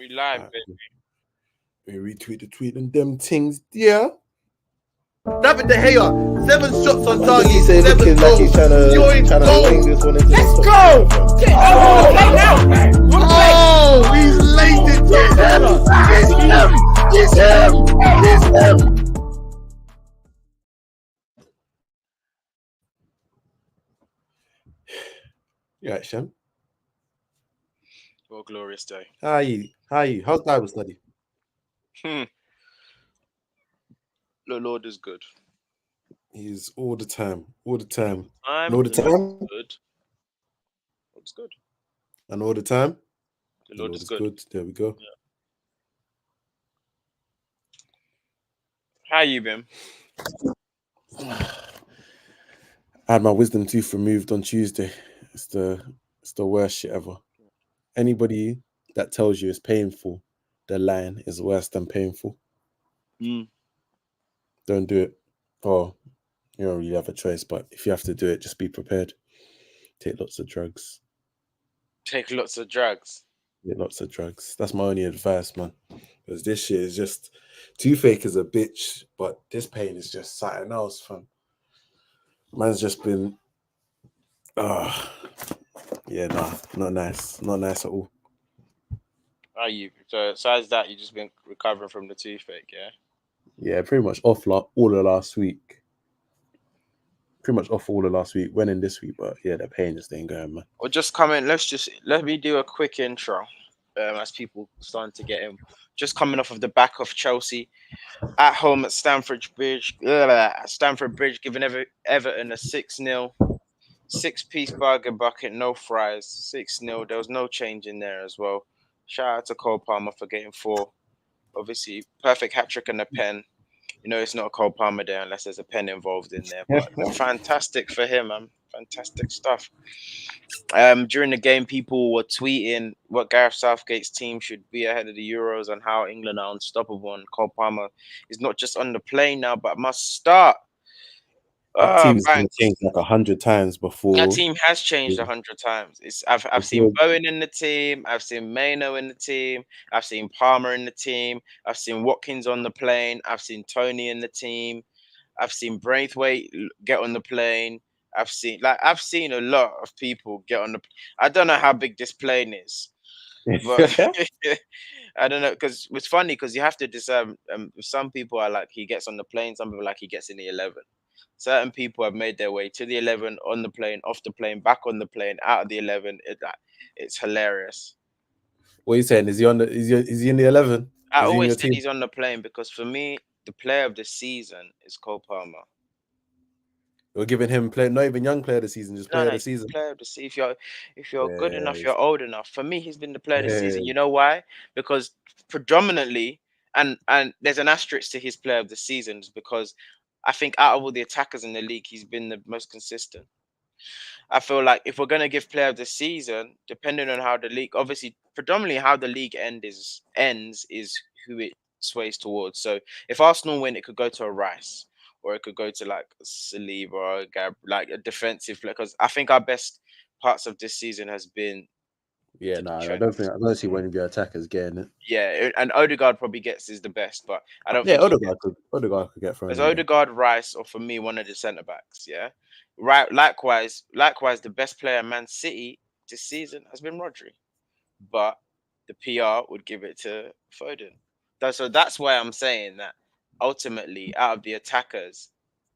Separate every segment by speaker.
Speaker 1: We live,
Speaker 2: Alright,
Speaker 1: baby.
Speaker 2: we retweet the tweet and them things, yeah.
Speaker 3: David De Gea, 7 shots on
Speaker 4: Man,
Speaker 3: target,
Speaker 4: does he say
Speaker 3: 7
Speaker 4: looking like he's
Speaker 3: goals. You're in
Speaker 4: trying to
Speaker 3: goal.
Speaker 4: wing this one into
Speaker 5: Let's
Speaker 4: the
Speaker 5: go!
Speaker 4: top?
Speaker 5: Oh, play now, man. Wanna play?
Speaker 3: Oh, he's laid it.
Speaker 2: It's him! You right, Shem?
Speaker 1: What a glorious day.
Speaker 2: How are you? How's Bible study?
Speaker 1: The Lord is good.
Speaker 2: He's all the time. And all the
Speaker 1: The Lord
Speaker 2: time?
Speaker 1: is good. Lord's good.
Speaker 2: And all the time?
Speaker 1: The
Speaker 2: The
Speaker 1: Lord is good.
Speaker 2: There we go.
Speaker 1: How you been?
Speaker 2: I had my wisdom tooth removed on Tuesday. It's the worst shit ever. Anybody that tells you it's painful, the line is worse than painful. Don't do it. Or you don't really have a choice, but if you have to do it, just be prepared. Take lots of drugs.
Speaker 1: Take lots of drugs.
Speaker 2: Take lots of drugs. That's my only advice, man. Because this shit is just toothache is a bitch, but this pain is just something else, fam. Man's just been yeah, nah, not nice. Not nice at all.
Speaker 1: How you? So besides that, you just been recovering from the toothache, yeah?
Speaker 2: Yeah, pretty much off all of last week. Went in this week, but yeah, the pain just ain't going, man.
Speaker 1: Or just come in. Let me do a quick intro. As people starting to get in. Just coming off of the back of Chelsea at home at Stamford Bridge. Stamford Bridge giving Everton a 6-0. 6-piece burger bucket, no fries, 6-0. There was no change in there as well. Shout out to Cole Palmer for getting 4. Obviously, perfect hat trick and a pen. You know, it's not a Cole Palmer there unless there's a pen involved in there. But fantastic for him, man. Fantastic stuff. During the game, people were tweeting what Gareth Southgate's team should be ahead of the Euros and how England are unstoppable. And Cole Palmer is not just on the plane now, but must start.
Speaker 2: That team's been
Speaker 1: Banks.
Speaker 2: changed like 100 times before.
Speaker 1: That team has changed 100 times. I've seen Bowen in the team. I've seen Maino in the team. I've seen Palmer in the team. I've seen Watkins on the plane. I've seen Tony in the team. I've seen Braithwaite get on the plane. I've seen a lot of people get on the. I don't know how big this plane is, but I don't know because it's funny because you have to decide. Some people are like he gets on the plane. Some people are like he gets in the 11. Certain people have made their way to the 11, on the plane, off the plane, back on the plane, out of the 11. It's hilarious.
Speaker 2: What are you saying? Is he in the 11?
Speaker 1: I
Speaker 2: Is he in
Speaker 1: always
Speaker 2: your
Speaker 1: said
Speaker 2: team?
Speaker 1: he's on the plane because for me, the player of the season is Cole Palmer.
Speaker 2: We're giving him not even young player of the season, just player of the
Speaker 1: He's
Speaker 2: season.
Speaker 1: the player of the season. If you're good enough,
Speaker 2: Yeah,
Speaker 1: you're old enough. For me, he's been the player of the season.
Speaker 2: yeah.
Speaker 1: You know why? Because predominantly, and there's an asterisk to his player of the seasons because I think out of all the attackers in the league, he's been the most consistent. I feel like if we're gonna give player of the season, depending on how the league, obviously, predominantly how the league ends is who it sways towards. So if Arsenal win, it could go to a Rice, or it could go to like Saliba or a like a defensive player. Because I think our best parts of this season has been.
Speaker 2: Yeah, no, I don't see one of your attackers getting it.
Speaker 1: Yeah, and Odegaard probably gets is the best, but I don't
Speaker 2: Yeah,
Speaker 1: think
Speaker 2: Odegaard could get thrown.
Speaker 1: as
Speaker 2: In there.
Speaker 1: Odegaard, Rice, or for me, one of the centre backs. Yeah, right. Likewise, the best player Man City this season has been Rodri, but the PR would give it to Foden. So that's why I'm saying that ultimately, out of the attackers,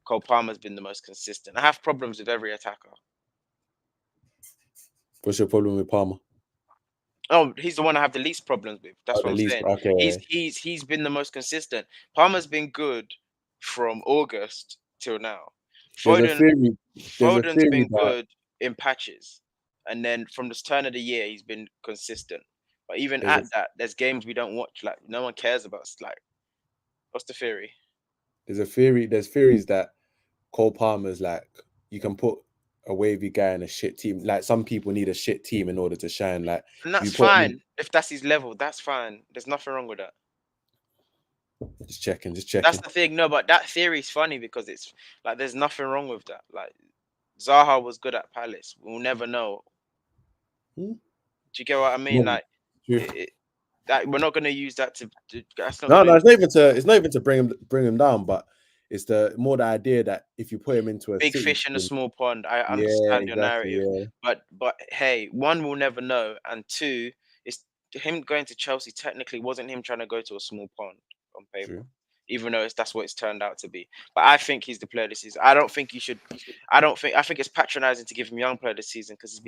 Speaker 1: Cole Palmer's been the most consistent. I have problems with every attacker.
Speaker 2: What's your problem with Palmer?
Speaker 1: Oh, he's the one I have the least problems with. That's what I'm saying.
Speaker 2: Okay.
Speaker 1: He's been the most consistent. Palmer's been good from August till now. Foden's been good in patches, and then from the turn of the year, he's been consistent. But even at that, there's games we don't watch. Like no one cares about. Like, what's the theory?
Speaker 2: There's theories that Cole Palmer's like you can put a wavy guy in a shit team. Like some people need a shit team in order to shine. Like,
Speaker 1: and that's fine. If that's his level, that's fine. There's nothing wrong with that.
Speaker 2: Just checking.
Speaker 1: That's the thing. No, but that theory is funny because it's like there's nothing wrong with that. Like Zaha was good at Palace. We'll never know. Do you get what I mean? Like that we're not going to use that to. That's not
Speaker 2: No,
Speaker 1: going to.
Speaker 2: it's not even to bring him down, but it's the more the idea that if you put him into a
Speaker 1: Big
Speaker 2: city
Speaker 1: fish in a
Speaker 2: team,
Speaker 1: small pond. I
Speaker 2: yeah,
Speaker 1: understand your
Speaker 2: exactly,
Speaker 1: narrative,
Speaker 2: yeah,
Speaker 1: but hey, one will never know, and two, it's him going to Chelsea. Technically, wasn't him trying to go to a small pond on paper,
Speaker 2: true.
Speaker 1: even though that's what it's turned out to be. But I think he's the player of the season. I don't think you should. I don't think. I think it's patronizing to give him young player of the season because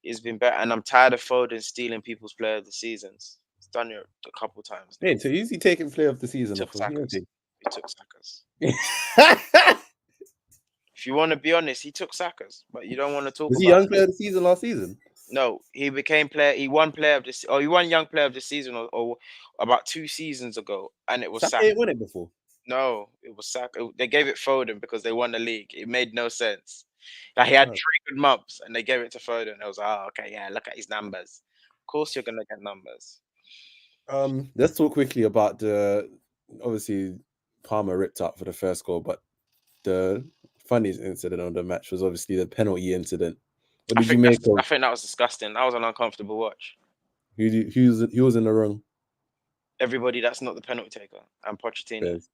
Speaker 1: he's been better, and I'm tired of Foden stealing people's player of the seasons. It's done it a couple times now.
Speaker 2: Hey, so who's he taking player of the
Speaker 1: He
Speaker 2: season
Speaker 1: took
Speaker 2: off of?
Speaker 1: Saka's. He took Saka's.
Speaker 2: Okay.
Speaker 1: If you want to be honest, he took Saka's, but you don't want to talk
Speaker 2: Was he
Speaker 1: about
Speaker 2: young
Speaker 1: it.
Speaker 2: player of the season last season?
Speaker 1: No, he became player. He won player of this, or he won young player of the season, or about 2 seasons ago, and it was
Speaker 2: Saka
Speaker 1: Saka.
Speaker 2: ain't won it before.
Speaker 1: No, it was Saka. They gave it Foden because they won the league. It made no sense. Like he had
Speaker 2: Oh.
Speaker 1: 3 good months, and they gave it to Foden. I was like, oh, okay, yeah, look at his numbers. Of course, you're gonna get numbers.
Speaker 2: Let's talk quickly about the obviously Palmer ripped up for the first goal, but the funniest incident of the match was obviously the penalty incident. What
Speaker 1: I
Speaker 2: did you
Speaker 1: think
Speaker 2: make
Speaker 1: I
Speaker 2: of
Speaker 1: think that was disgusting. That was an uncomfortable watch.
Speaker 2: who was in the wrong?
Speaker 1: Everybody that's not the penalty taker and Pochettino.
Speaker 2: Fairs.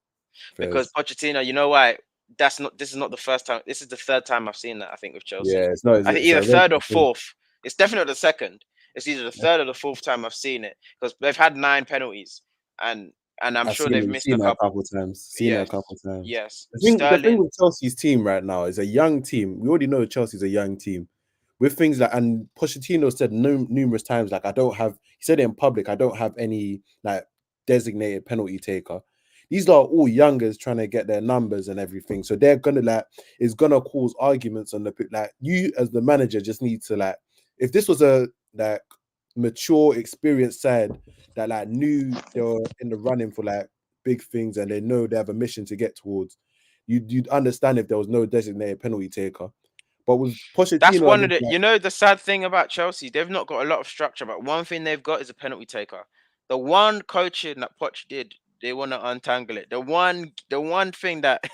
Speaker 1: Because Pochettino, you know why? This is not the first time. This is the third time I've seen that, I think, with Chelsea.
Speaker 2: Yeah, it's not.
Speaker 1: I think
Speaker 2: It's
Speaker 1: either
Speaker 2: a red
Speaker 1: third or
Speaker 2: thing.
Speaker 1: fourth. It's definitely the second. It's either the third or the fourth time I've seen it because they've had 9 penalties and I'm
Speaker 2: I've
Speaker 1: sure
Speaker 2: seen
Speaker 1: they've
Speaker 2: it,
Speaker 1: missed a
Speaker 2: seen it a
Speaker 1: couple.
Speaker 2: couple times. Seen it a
Speaker 1: Yes,
Speaker 2: couple times.
Speaker 1: yes.
Speaker 2: The thing
Speaker 1: Sterling.
Speaker 2: with Chelsea's team right now is a young team. We already know Chelsea's a young team. With things like, and Pochettino said numerous times, like, he said it in public, I don't have any like designated penalty taker. These are all youngers trying to get their numbers and everything. So they're gonna it's gonna cause arguments on the like you as the manager just need to if this was a mature, experienced side that knew they were in the running for big things and they know they have a mission to get towards, you'd understand if there was no designated penalty taker. But with
Speaker 1: That's
Speaker 2: Pochettino,
Speaker 1: one of the. You know, the sad thing about Chelsea, they've not got a lot of structure, but one thing they've got is a penalty taker. The one coaching that Poch did, they want to untangle it. The one thing that,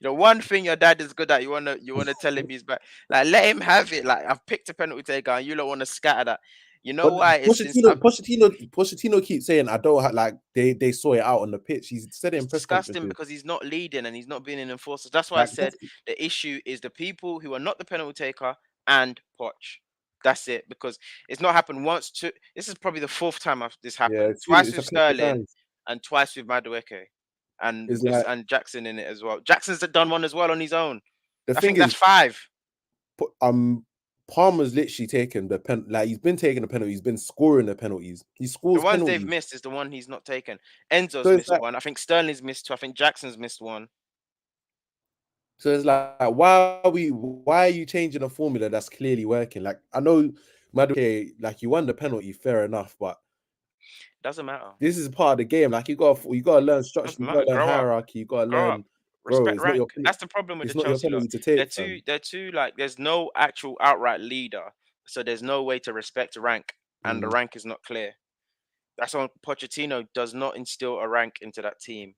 Speaker 1: the one thing your dad is good at, you wanna tell him he's back. Like, let him have it. Like, I've picked a penalty taker, and you don't want to scatter that. You know
Speaker 2: but
Speaker 1: why? It's since
Speaker 2: Pochettino keeps saying I don't have they saw it out on the pitch. He's said it
Speaker 1: it's
Speaker 2: in press
Speaker 1: disgusting
Speaker 2: conferences.
Speaker 1: because he's not leading and he's not being an enforcer. That's why I
Speaker 2: Like
Speaker 1: said the issue is the people who are not the penalty taker and Poch. That's it, because it's not happened once. This is probably the fourth time this
Speaker 2: yeah,
Speaker 1: happened. Twice
Speaker 2: it's
Speaker 1: with
Speaker 2: a couple of
Speaker 1: Sterling
Speaker 2: times.
Speaker 1: and twice with Madueke, and
Speaker 2: It's
Speaker 1: this
Speaker 2: like
Speaker 1: and Jackson in it as well. Jackson's done one as well on his own.
Speaker 2: the
Speaker 1: I
Speaker 2: thing
Speaker 1: think that's
Speaker 2: is,
Speaker 1: 5.
Speaker 2: Palmer's literally taken the pen. Like he's been taking the penalties. He's been scoring the penalties. He
Speaker 1: The
Speaker 2: scores
Speaker 1: ones they've
Speaker 2: penalties.
Speaker 1: missed is the one he's not taken.
Speaker 2: So
Speaker 1: Enzo's
Speaker 2: it's
Speaker 1: missed
Speaker 2: like
Speaker 1: one. I think Sterling's missed 2. I think Jackson's missed 1.
Speaker 2: why are you changing a formula that's clearly working? Like I know, Madueke, like you won the penalty, fair enough, but
Speaker 1: Doesn't matter.
Speaker 2: this is part of the game. Like you gotta learn structure.
Speaker 1: Doesn't
Speaker 2: You
Speaker 1: matter.
Speaker 2: gotta learn
Speaker 1: Grow up.
Speaker 2: hierarchy. You gotta
Speaker 1: Grow up.
Speaker 2: learn, bro.
Speaker 1: Respect rank. That's the problem with the
Speaker 2: It's not your
Speaker 1: Chelsea lot.
Speaker 2: penalty to
Speaker 1: They're
Speaker 2: take,
Speaker 1: too.
Speaker 2: fam.
Speaker 1: They're too like. There's no actual outright leader, so there's no way to respect rank, and the
Speaker 2: Mm,
Speaker 1: rank is not clear. That's why Pochettino does not instill a rank into that team.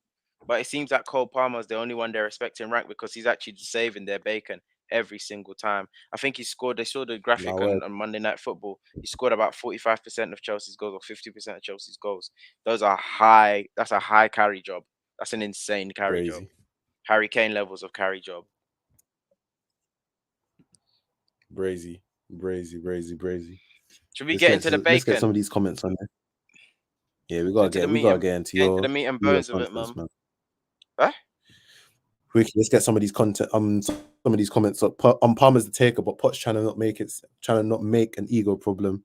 Speaker 1: But it seems like Cole Palmer's the only one they're respecting rank because he's actually saving their bacon every single time. I think he scored. They saw the
Speaker 2: my
Speaker 1: graphic
Speaker 2: word,
Speaker 1: on Monday Night Football. He scored about 45% of Chelsea's goals or 50% of Chelsea's goals. Those are high. That's a high carry job. That's an insane carry job.
Speaker 2: crazy,
Speaker 1: Harry Kane levels of carry job.
Speaker 2: brazy.
Speaker 1: Should we get into the
Speaker 2: Let's get
Speaker 1: bacon?
Speaker 2: some of these comments on there. Yeah, we
Speaker 1: Into the meat
Speaker 2: gotta
Speaker 1: and
Speaker 2: get into
Speaker 1: get into
Speaker 2: your
Speaker 1: the meat and
Speaker 2: US
Speaker 1: bones of it,
Speaker 2: conference,
Speaker 1: man.
Speaker 2: man.
Speaker 1: Huh?
Speaker 2: Quickly, let's get some of these some of these comments up. Palmer's the taker, but Potts trying to not make an ego problem.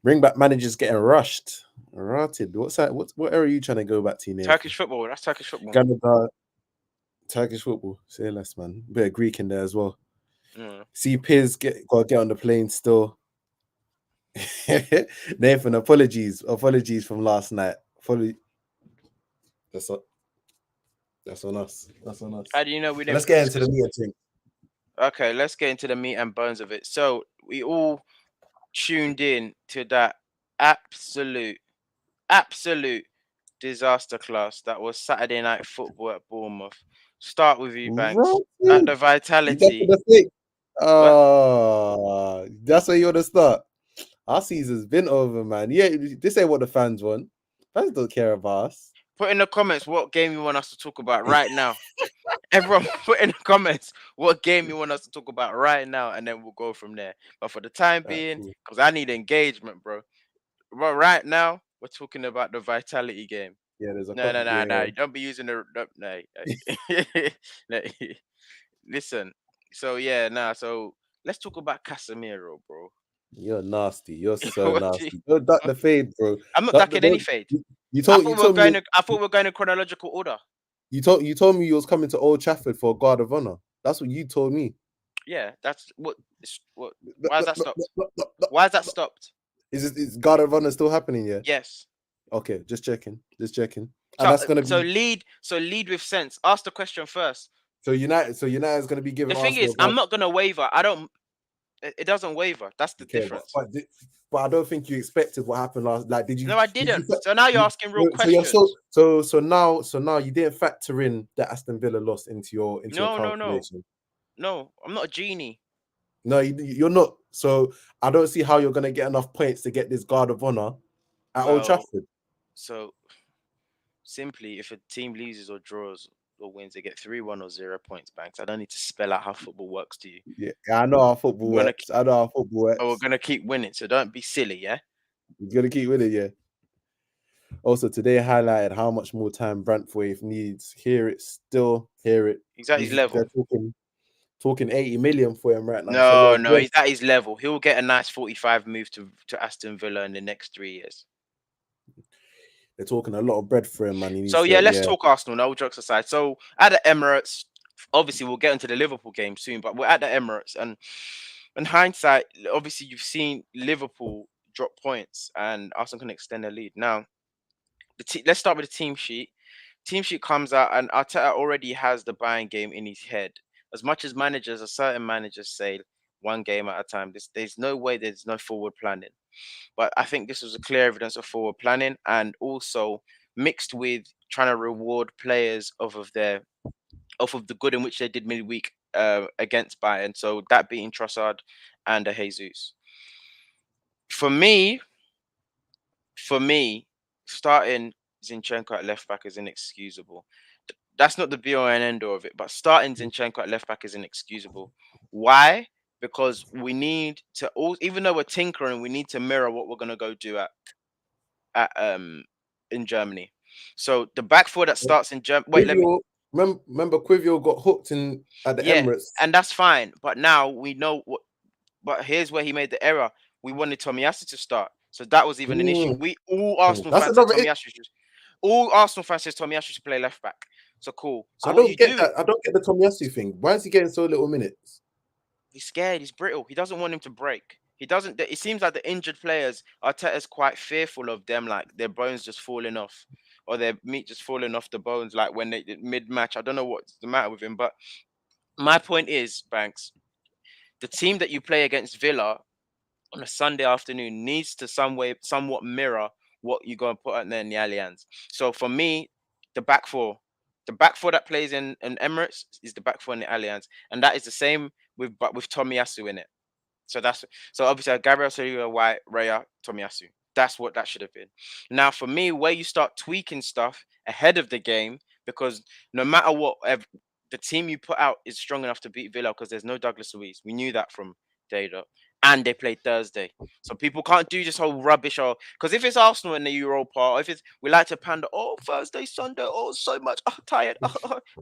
Speaker 2: Bring back managers getting rushed. Rotted. What's that? What area are you trying to go back to, Nathan?
Speaker 1: Turkish football. That's Turkish football.
Speaker 2: Canada, Turkish football. Say less, man. Bit of Greek in there as well.
Speaker 1: Mm.
Speaker 2: See, Piers gotta get on the plane still. Nathan, apologies from last night. That's on us.
Speaker 1: How do you know we didn't?
Speaker 2: Let's get into the meat and drink.
Speaker 1: Okay, let's get into the meat and bones of it. So we all tuned in to that absolute disaster class that was Saturday night football at Bournemouth. Start with you, Banks. At the Vitality.
Speaker 2: That's where you want to start. Our season's been over, man. Yeah, this ain't what the fans want. Fans don't care about us.
Speaker 1: Put in the comments what game you want us to talk about right now. Everyone, put in the comments what game you want us to talk about right now, and then we'll go from there. But for the time
Speaker 2: Alright,
Speaker 1: being,
Speaker 2: cool.
Speaker 1: because I need engagement, bro. But right now, we're talking about the vitality game.
Speaker 2: Yeah, there's a
Speaker 1: No,
Speaker 2: couple.
Speaker 1: no, no,
Speaker 2: Yeah,
Speaker 1: no. Don't be using the no. No. Listen. So yeah, nah. So let's talk about Casemiro, bro.
Speaker 2: you're nasty. You're so
Speaker 1: What do you-
Speaker 2: nasty. Don't duck the fade, bro.
Speaker 1: I'm not
Speaker 2: Duck the
Speaker 1: ducking any
Speaker 2: don't.
Speaker 1: fade.
Speaker 2: You
Speaker 1: I
Speaker 2: told
Speaker 1: thought
Speaker 2: you
Speaker 1: we were
Speaker 2: told me
Speaker 1: going. I thought we were going in chronological order.
Speaker 2: you told me you was coming to Old Trafford for a guard of honor. That's what you told me.
Speaker 1: Yeah, that's what. What? Why is that stopped? Why is that stopped?
Speaker 2: Is guard of honor still happening? Yeah.
Speaker 1: Yes.
Speaker 2: Okay, just checking. Just checking. And
Speaker 1: So
Speaker 2: that's gonna
Speaker 1: so
Speaker 2: be
Speaker 1: lead. So lead with sense. Ask the question first.
Speaker 2: so United. So United's gonna be
Speaker 1: The
Speaker 2: giving
Speaker 1: thing
Speaker 2: Arsenal
Speaker 1: is,
Speaker 2: a
Speaker 1: I'm
Speaker 2: guard.
Speaker 1: not gonna waver. I don't. It doesn't waver. That's the
Speaker 2: Okay,
Speaker 1: difference.
Speaker 2: but I don't think you expected what happened last. Like, did you?
Speaker 1: No, I
Speaker 2: Did you?
Speaker 1: didn't. So now you're
Speaker 2: you
Speaker 1: asking real
Speaker 2: so you're
Speaker 1: questions.
Speaker 2: so now you didn't factor in the Aston Villa loss into your
Speaker 1: No, no, no,
Speaker 2: calculation.
Speaker 1: no. I'm not a genie.
Speaker 2: No, you're not. So I don't see how you're gonna get enough points to get this guard of honor at Old
Speaker 1: Well,
Speaker 2: Trafford.
Speaker 1: so simply, if a team loses or draws or wins, they get 3-1 or 0 points. Banks. I don't need to spell out how football works to you.
Speaker 2: Yeah, I know how football
Speaker 1: We're gonna,
Speaker 2: works. I know how football
Speaker 1: but we're
Speaker 2: works.
Speaker 1: gonna keep winning. So don't be silly, yeah.
Speaker 2: You're gonna keep winning, yeah. Also, today highlighted how much more time Brantwaite needs. Hear it still, hear it.
Speaker 1: He's at his level.
Speaker 2: They're talking 80 million for him right now. It's a lot
Speaker 1: No,
Speaker 2: of
Speaker 1: no,
Speaker 2: bread.
Speaker 1: he's at his level. He'll get a nice 45 move to Aston Villa in the next 3 years.
Speaker 2: They're talking a lot of bread for him, man. He needs
Speaker 1: So yeah,
Speaker 2: to,
Speaker 1: let's
Speaker 2: yeah.
Speaker 1: talk Arsenal. No jokes aside. So at the Emirates, obviously we'll get into the Liverpool game soon, but we're at the Emirates, and in hindsight, obviously you've seen Liverpool drop points, and Arsenal can extend their lead. Now, let's start with the team sheet. Team sheet comes out, and Arteta already has the buying game in his head. As much as managers, or certain managers say, one game at a time. There's no way there's no forward planning. But I think this was a clear evidence of forward planning, and also mixed with trying to reward players off of the good in which they did midweek against Bayern. So that being Trossard and Jesus. For me, starting Zinchenko at left back is inexcusable. That's not the be all and end all of it, but starting Zinchenko at left back is inexcusable. Why? Because we need to all, even though we're tinkering, we need to mirror what we're gonna go do at in Germany. So the back four that starts in Germany. Wait, let me.
Speaker 2: Quivio, remember Quivio got hooked in at the
Speaker 1: Yeah,
Speaker 2: Emirates.
Speaker 1: and that's fine. But now we know what. But here's where he made the error. We wanted Tomiyasu to start, so that was even an issue.
Speaker 2: Mm,
Speaker 1: We all Arsenal
Speaker 2: that's
Speaker 1: fans said
Speaker 2: another.
Speaker 1: Tomiyasu should. All Arsenal fans said Tomiyasu should play left back. So cool. So
Speaker 2: I
Speaker 1: what you
Speaker 2: don't get
Speaker 1: do?
Speaker 2: that. I don't get the Tomiyasu thing. Why is he getting so little minutes?
Speaker 1: He's scared. He's brittle. He doesn't want him to break. He doesn't. It seems like the injured players, Arteta's quite fearful of them, like their bones just falling off, or their meat just falling off the bones, like when they mid match. I don't know what's the matter with him, but my point is, Banks, the team that you play against Villa on a Sunday afternoon needs to somewhat mirror what you're going to put out there in the Allianz. So for me, the back four, that plays in Emirates is the back four in the Allianz, and that is the same with Tomiyasu in it. So obviously Gabriel Silva, White, Raya, Tomiyasu. That's what that should have been. Now for me, where you start tweaking stuff ahead of the game, because no matter what, the team you put out is strong enough to beat Villa because there's no Douglas Luiz. We knew that from day dot. And they played Thursday. So people can't do this whole rubbish or because if it's Arsenal in the Europa, or if it's we like to pander, oh Thursday, Sunday, oh so much, oh tired,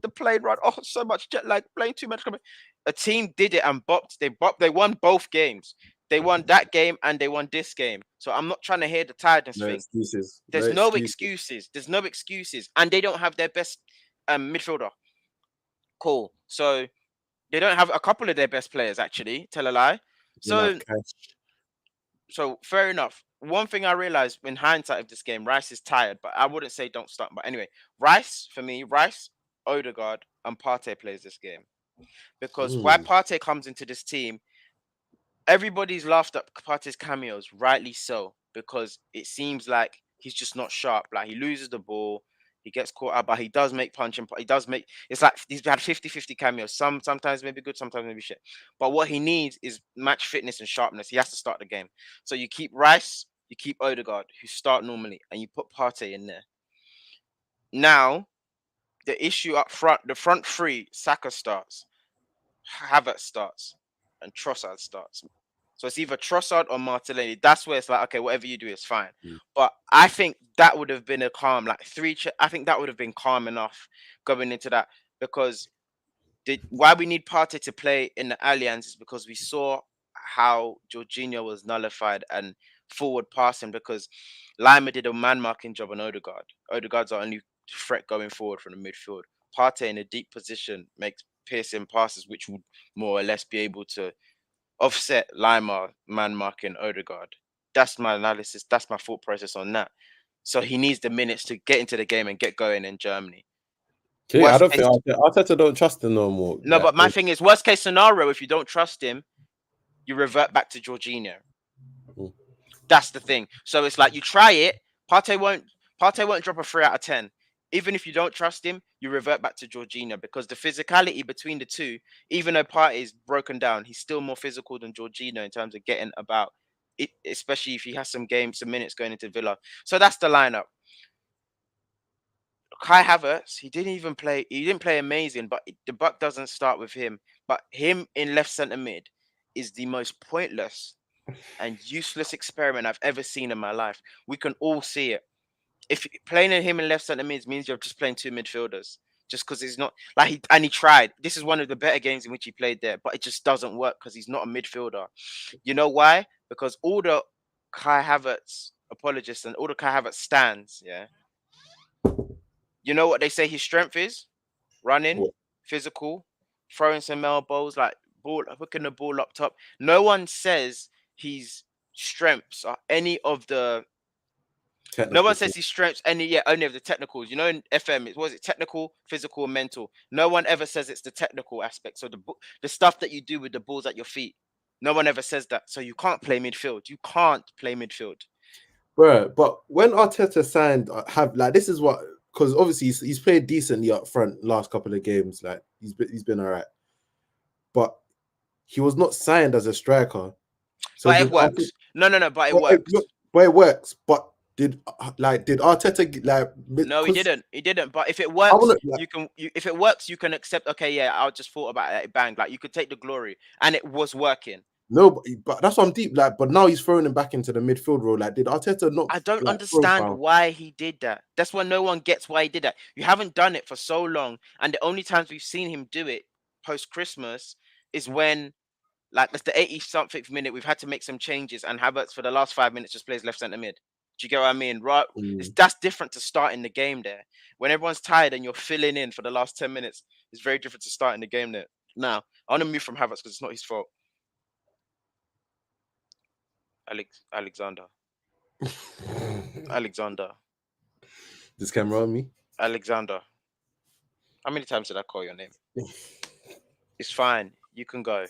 Speaker 1: the plane ride, oh so much jet lag, playing too much coming. A team did it and they won both games. They won that game and they won this game. So I'm not trying to hear the tiredness
Speaker 2: No
Speaker 1: thing.
Speaker 2: excuses. No
Speaker 1: There's no
Speaker 2: excuses.
Speaker 1: excuses. There's no excuses. And they don't have their best midfielder. Cool. So they don't have a couple of their best players, actually. Tell a lie.
Speaker 2: Didn't
Speaker 1: So
Speaker 2: have cash.
Speaker 1: fair enough. One thing I realized in hindsight of this game, Rice is tired, but I wouldn't say don't start. But anyway, for me, Rice, Odegaard, and Partey plays this game. Because why
Speaker 2: Mm.
Speaker 1: Partey comes into this team, everybody's laughed at Partey's cameos, rightly so, because it seems like he's just not sharp. Like he loses the ball, He gets caught out, but he does make punch and he does make. It's like he's had 50-50 cameos. Sometimes maybe good, sometimes maybe shit. But what he needs is match fitness and sharpness. He has to start the game. So you keep Rice, you keep Odegaard, who start normally, and you put Partey in there. Now, the issue up front, the front three, Saka starts, Havertz starts, and Trossard starts. So it's either Trossard or Martinelli. That's where it's like, okay, whatever you do is fine. But I think that would have been a calm, like I think that would have been calm enough going into that, because why we need Partey to play in the Allianz is because we saw how Jorginho was nullified and forward passing, because Lima did a man marking job on Odegaard. Odegaard's our only threat going forward from the midfield. Partey in a deep position makes piercing passes, which would more or less be able to offset Lima man marking Odegaard. That's my analysis. That's my thought process on that. So he needs the minutes to get into the game and get going in Germany.
Speaker 2: Okay, I don't think Arteta don't trust him no more.
Speaker 1: No, but my thing is, worst case scenario, if you don't trust him, you revert back to Jorginho. That's the thing. So it's like you try it. Partey won't drop a 3 out of 10. Even if you don't trust him, you revert back to Jorginho, because the physicality between the two, even though Partey is broken down, he's still more physical than Jorginho in terms of getting about it, especially if he has some minutes going into Villa. So that's the lineup. Kai Havertz, he didn't play amazing, but the buck doesn't start with him. But him in left centre mid is the most pointless and useless experiment I've ever seen in my life. We can all see it. If playing him in left centre mid means you're just playing two midfielders, just because he's not like he tried. This is one of the better games in which he played there, but it just doesn't work because he's not a midfielder. You know why? Because all the Kai Havertz apologists and all the Kai Havertz stands, yeah. You know what they say his strength is? Running, physical, throwing some elbows, like hooking the ball up top. No one says his strengths are any of the. No one says his strengths only of the technicals. You know, in FM, was it technical, physical, and mental? No one ever says it's the technical aspect. So the stuff that you do with the balls at your feet, no one ever says that. So you can't play midfield. You can't play midfield,
Speaker 2: bro. But when Arteta signed, this is what, because obviously he's played decently up front last couple of games. Like he's been all right, but he was not signed as a striker. So
Speaker 1: but it works. No, but it works.
Speaker 2: But it works. But did Arteta
Speaker 1: No, he didn't. He didn't. But if it works, if it works, you can accept. Okay, yeah, I just thought about it. Bang, like you could take the glory, and it was working.
Speaker 2: No, but that's what I'm deep. Like, but now he's throwing him back into the midfield role. Like, did Arteta not?
Speaker 1: I don't understand why he did that. That's why no one gets why he did that. You haven't done it for so long, and the only times we've seen him do it post Christmas is when, like, that's the 80-something minute. We've had to make some changes, and Havertz for the last 5 minutes just plays left centre mid. Do you get what I mean? Right? That's different to starting the game there. When everyone's tired and you're filling in for the last 10 minutes, it's very different to starting the game there. Now, I want to move from Havertz because it's not his fault. Alexander.
Speaker 2: This camera on me?
Speaker 1: Alexander. How many times did I call your name? It's fine. You can go.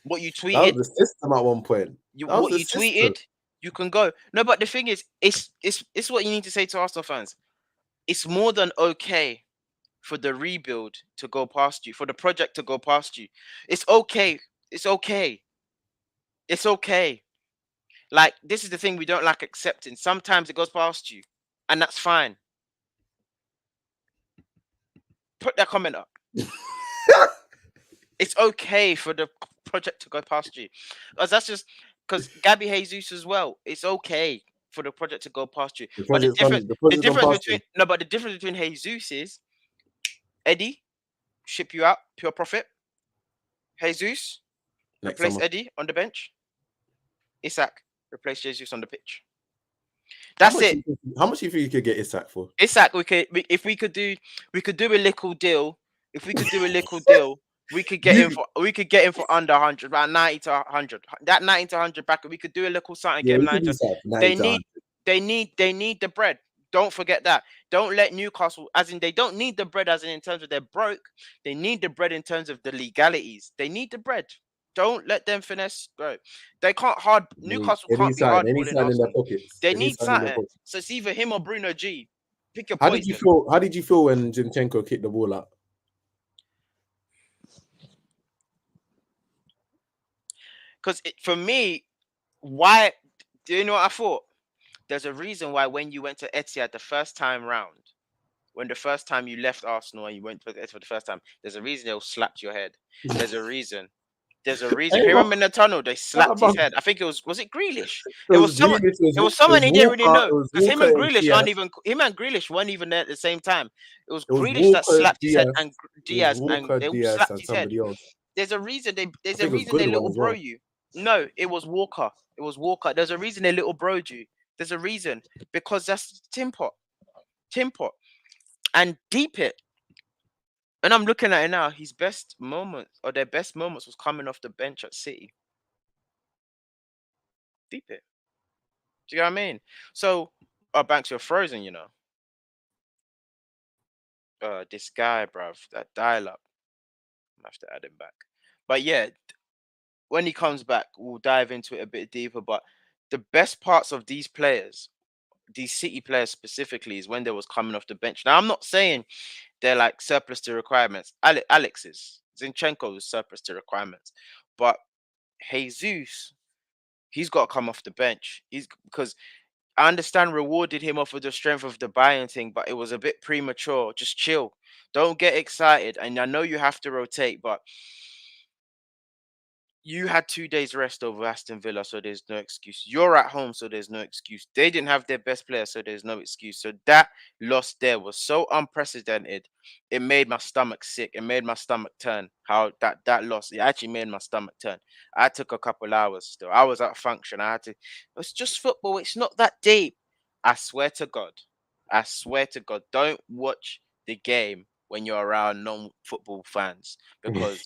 Speaker 1: What you tweeted.
Speaker 2: That was the system at one point.
Speaker 1: What you tweeted. You can go. No, but the thing is, it's what you need to say to Arsenal fans. It's more than okay for the rebuild to go past you, for the project to go past you. It's okay. It's okay. It's okay. Like, this is the thing we don't like accepting. Sometimes it goes past you, and that's fine. Put that comment up. It's okay for the project to go past you. Because Gabby Jesus as well. It's okay for the project to go past you. But the difference between Jesus is Eddie, ship you out, pure profit. Jesus, replace Eddie on the bench. Isak, replace Jesus on the pitch. That's it.
Speaker 2: How much do you think you could get Isak for?
Speaker 1: Isak, we could do a little deal. If we could do a little deal, we could get him for under 100, about 90 to 100. That 90 to 100 bracket, we could do a little something. Get him 90. They need the bread. Don't forget that. Don't let Newcastle, as in they don't need the bread as in terms of they're broke. They need the bread in terms of the legalities. They need the bread. Don't let them finesse, bro. They can't Newcastle can't be hardballing Arsenal. They need something. So it's either him or Bruno G. Pick your
Speaker 2: How did you
Speaker 1: poison.
Speaker 2: feel? How did you feel when Zinchenko kicked the ball out?
Speaker 1: Because for me, why? Do you know what I thought? There's a reason why when you went to Etihad the first time round, when the first time you left Arsenal and you went to Etihad for the first time, there's a reason they'll slap your head. There's a reason. There's a reason.
Speaker 2: Hey,
Speaker 1: Can you
Speaker 2: what?
Speaker 1: remember in the tunnel they slapped his head? I think was it Grealish?
Speaker 2: It
Speaker 1: It
Speaker 2: was
Speaker 1: was someone.
Speaker 2: Grealish,
Speaker 1: It was
Speaker 2: it
Speaker 1: someone
Speaker 2: was
Speaker 1: he didn't really
Speaker 2: Walker,
Speaker 1: know
Speaker 2: it was
Speaker 1: because him
Speaker 2: Walker
Speaker 1: and
Speaker 2: and
Speaker 1: Grealish aren't
Speaker 2: Diaz.
Speaker 1: even him and Grealish weren't even there at the same time. It was
Speaker 2: It was
Speaker 1: Grealish that
Speaker 2: Walker,
Speaker 1: slapped his head
Speaker 2: Diaz.
Speaker 1: and
Speaker 2: It was
Speaker 1: Diaz and
Speaker 2: Walker,
Speaker 1: they all
Speaker 2: Diaz,
Speaker 1: slapped
Speaker 2: and
Speaker 1: his head.
Speaker 2: somebody else.
Speaker 1: There's a reason they.
Speaker 2: I
Speaker 1: There's a
Speaker 2: think it was
Speaker 1: reason they
Speaker 2: Goodwin
Speaker 1: little
Speaker 2: as
Speaker 1: bro
Speaker 2: well.
Speaker 1: you. No, it was Walker. It was Walker. There's a reason they little broed you. There's a reason because that's Tim Pot, and deep it. And I'm looking at it now. His best moments or their best moments was coming off the bench at City. Deep it. Do you know what I mean? So, Banks, you're frozen. This guy, bruv, that dial up. I have to add him back. But yeah, when he comes back, we'll dive into it a bit deeper. But the best parts of these players, these City players specifically, is when they was coming off the bench. Now, I'm not saying they're like surplus to requirements. Alex's, Zinchenko's surplus to requirements. But Jesus, he's got to come off the bench. He's because I understand rewarded him off of the strength of the Bayern thing, but it was a bit premature. Just chill. Don't get excited. And I know you have to rotate, but you had 2 days rest over Aston Villa, so there's no excuse. You're at home, so there's no excuse. They didn't have their best player, so there's no excuse. So that loss there was so unprecedented. It made my stomach sick. It made my stomach turn. How that loss, it actually made my stomach turn. I took a couple hours still. I was at function. I had to. It's just football. It's not that deep. I swear to God. I swear to God. Don't watch the game when you're around non-football fans because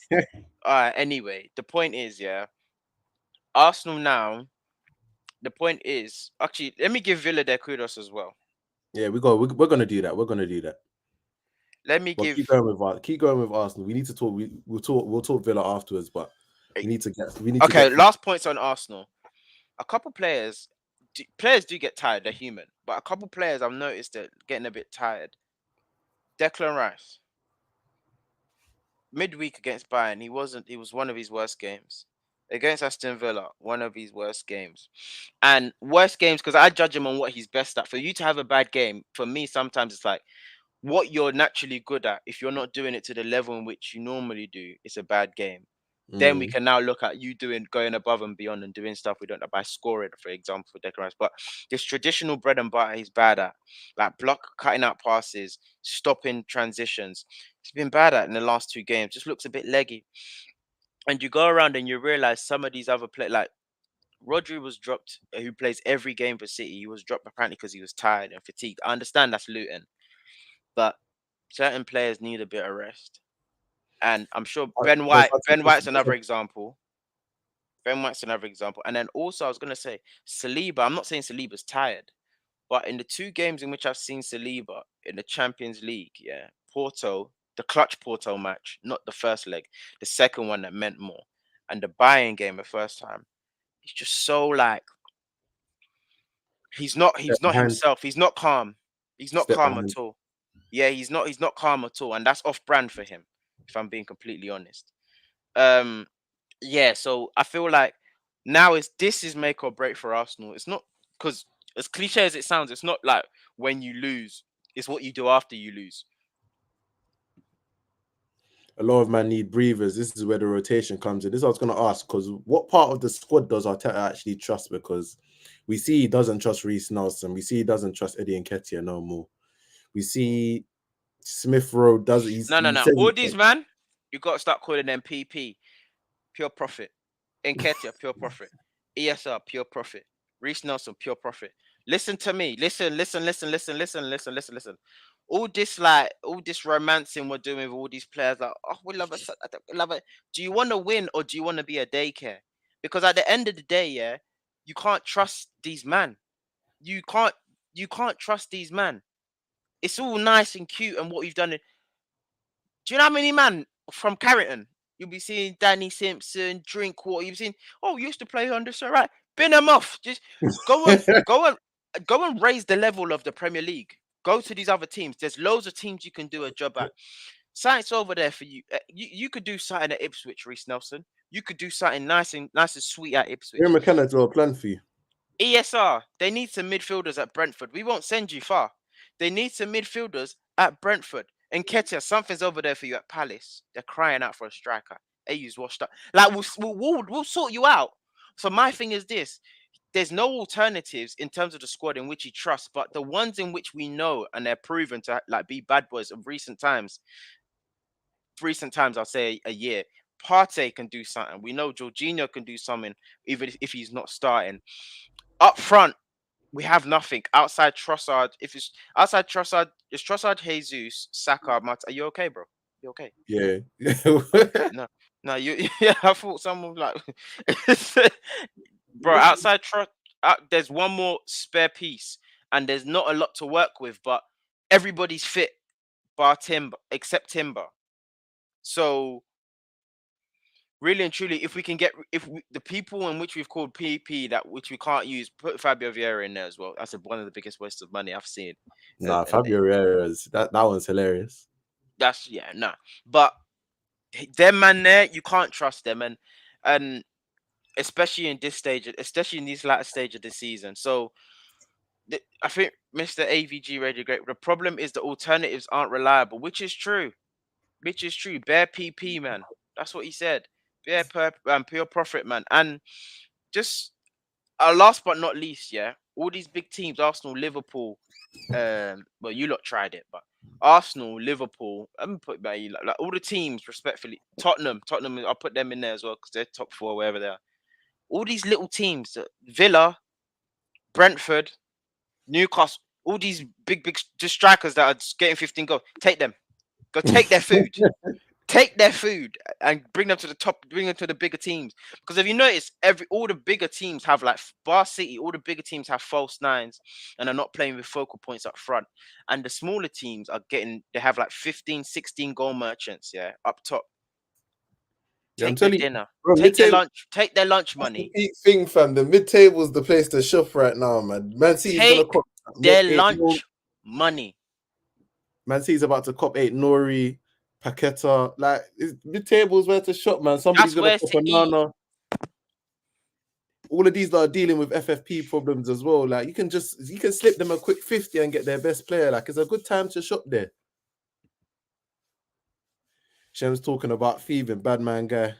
Speaker 1: anyway, the point is, yeah, Arsenal now. The point is, actually, let me give Villa their kudos as well.
Speaker 2: Yeah, we're gonna do that. We're gonna do that.
Speaker 1: Let me
Speaker 2: Well,
Speaker 1: give.
Speaker 2: keep going with Arsenal. We need to talk. We'll talk Villa afterwards, but we need to get.
Speaker 1: Okay, last points on Arsenal. A couple players, players do get tired. They're human, but a couple players I've noticed they're getting a bit tired. Declan Rice, midweek against Bayern, he wasn't. It was one of his worst games. Against Aston Villa, one of his worst games. And worst games because I judge him on what he's best at. For you to have a bad game, for me, sometimes it's like what you're naturally good at. If you're not doing it to the level in which you normally do, it's a bad game. Then we can now look at you going above and beyond and doing stuff we don't know by scoring, for example, for Declan Rice. But this traditional bread and butter he's bad at, like cutting out passes, stopping transitions. He's been bad at in the last 2 games. Just looks a bit leggy. And you go around and you realize some of these other players, like Rodri was dropped, who plays every game for City. He was dropped apparently because he was tired and fatigued. I understand that's Luton, but certain players need a bit of rest. And I'm sure Ben White's another example. Ben White's another example. And then also I was gonna say Saliba. I'm not saying Saliba's tired, but in the 2 games in which I've seen Saliba in the Champions League, yeah, Porto, the clutch Porto match, not the first leg, the second one that meant more, and the Bayern game the first time. He's just so like he's not himself. He's not calm. He's not
Speaker 2: Step
Speaker 1: calm
Speaker 2: behind.
Speaker 1: at all. Yeah, he's not calm at all, and that's off brand for him. If I'm being completely honest. Yeah. So I feel like now this is make or break for Arsenal. It's not because as cliche as it sounds, it's not like when you lose. It's what you do after you lose.
Speaker 2: A lot of man need breathers. This is where the rotation comes in. This is what I was going to ask, because what part of the squad does Arteta actually trust? Because we see he doesn't trust Reece Nelson. We see he doesn't trust Eddie Nketiah no more. We see Smith Rowe does.
Speaker 1: No. All these man, you got to start calling them PP, pure profit. Nketiah, pure profit. ESR, pure profit. Reece Nelson, pure profit. Listen to me. Listen. All this romancing we're doing with all these players, like, oh, we love it, we love it. Do you want to win or do you want to be a daycare? Because at the end of the day, yeah, you can't trust these men. You can't trust these men. It's all nice and cute and what you've done. Do you know how many man from Carrington? You'll be seeing Danny Simpson, Drinkwater. You've seen, oh, you used to play under Sir Right. Bin them off. Just go and raise the level of the Premier League. Go to these other teams. There's loads of teams you can do a job at. Something's over there for you. You could do something at Ipswich, Reece Nelson. You could do something nice and sweet at
Speaker 2: Aaron
Speaker 1: Ipswich.
Speaker 2: McKenna's got a plan for you.
Speaker 1: ESR, they need some midfielders at Brentford. We won't send you far. They need some midfielders at Brentford. And Ketia, something's over there for you at Palace. They're crying out for a striker. AU's washed up. Like, we'll sort you out. So my thing is this. There's no alternatives in terms of the squad in which he trusts, but the ones in which we know and they're proven to like be bad boys of recent times, I'll say a year. Partey can do something. We know Jorginho can do something, even if he's not starting. Up front, we have nothing outside Trossard. If it's outside Trossard, it's Trossard, Jesus, Saka, Are you okay, bro? You okay?
Speaker 2: Yeah.
Speaker 1: No, you. Yeah, I thought someone like, bro. Outside there's one more spare piece, and there's not a lot to work with, but everybody's fit, bar Timber, except Timber. So really and truly, if we can get the people in which we've called PP that which we can't use, put Fabio Vieira in there as well. That's one of the biggest wastes of money I've seen.
Speaker 2: Nah, Fabio Vieira's that one's hilarious.
Speaker 1: That's but them man there, you can't trust them, and especially in this stage, especially in this latter stage of the season. So I think Mr. AVG Radio Great. The problem is the alternatives aren't reliable, which is true. Bare PP, man. That's what he said. Pure profit, man. And just last but not least, all these big teams, Arsenal, Liverpool. Well, you lot tried it, but Arsenal, Liverpool. I'm gonna put it by you, like all the teams, respectfully. Tottenham. I'll put them in there as well because they're top 4, wherever they are. All these little teams, Villa, Brentford, Newcastle, all these big just strikers that are just getting 15 goals. Take them. Go take their food. Take their food and bring them to the top, bring them to the bigger teams. Because if you notice, all the bigger teams have like Bar City, all the bigger teams have false nines and are not playing with focal points up front. And the smaller teams they have like 15, 16 goal merchants, up top. Take their dinner, take their lunch money.
Speaker 2: Thing, fam. The mid-table's the place to shop right now, man. Man City's gonna cop
Speaker 1: their lunch money.
Speaker 2: Man City's about to cop 8 Nori. Paqueta, like mid-table's where to shop, man. Somebody's gonna pop banana. All of these that are dealing with FFP problems as well. Like you can slip them a quick 50 and get their best player. Like it's a good time to shop there. Shem's talking about thieving, bad man guy.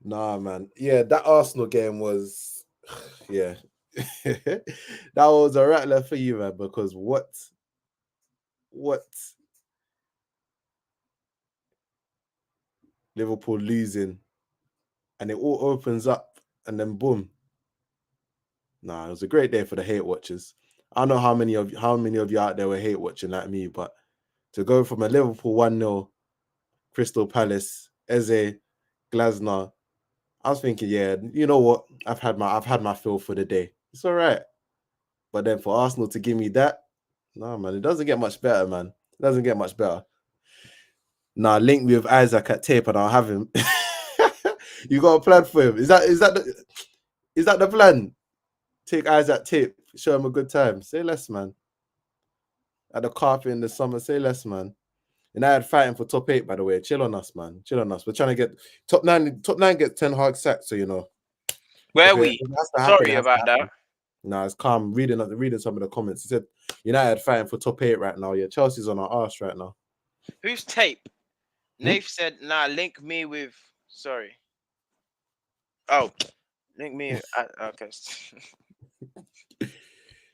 Speaker 2: Nah, man. Yeah, that Arsenal game was that was a rattler for you, man, because what Liverpool losing and it all opens up and then boom. Nah, it was a great day for the hate watchers. I don't know how many of you out there were hate watching like me, but to go from a Liverpool 1-0 Crystal Palace, Eze, Glasner, I was thinking, yeah, you know what? I've had my fill for the day. It's all right. But then for Arsenal to give me that, no, man, it doesn't get much better, man. It doesn't get much better. Nah, link me with Isaac at tape and I'll have him. You got a plan for him? Is that the plan? Take Isaac tape, show him a good time. Say less, man. At the carpet in the summer, say less, man. And I had fighting for top 8, by the way. Chill on us, man. Chill on us. We're trying to get top 9. Top 9 gets 10 hard sacks, so you know.
Speaker 1: Where are we? Sorry about that.
Speaker 2: Nah, it's calm. Reading some of the comments. He said United fighting for top 8 right now. Yeah, Chelsea's on our arse right now.
Speaker 1: Who's tape? Nath said, nah, link me with. Sorry. Oh, link me. Okay.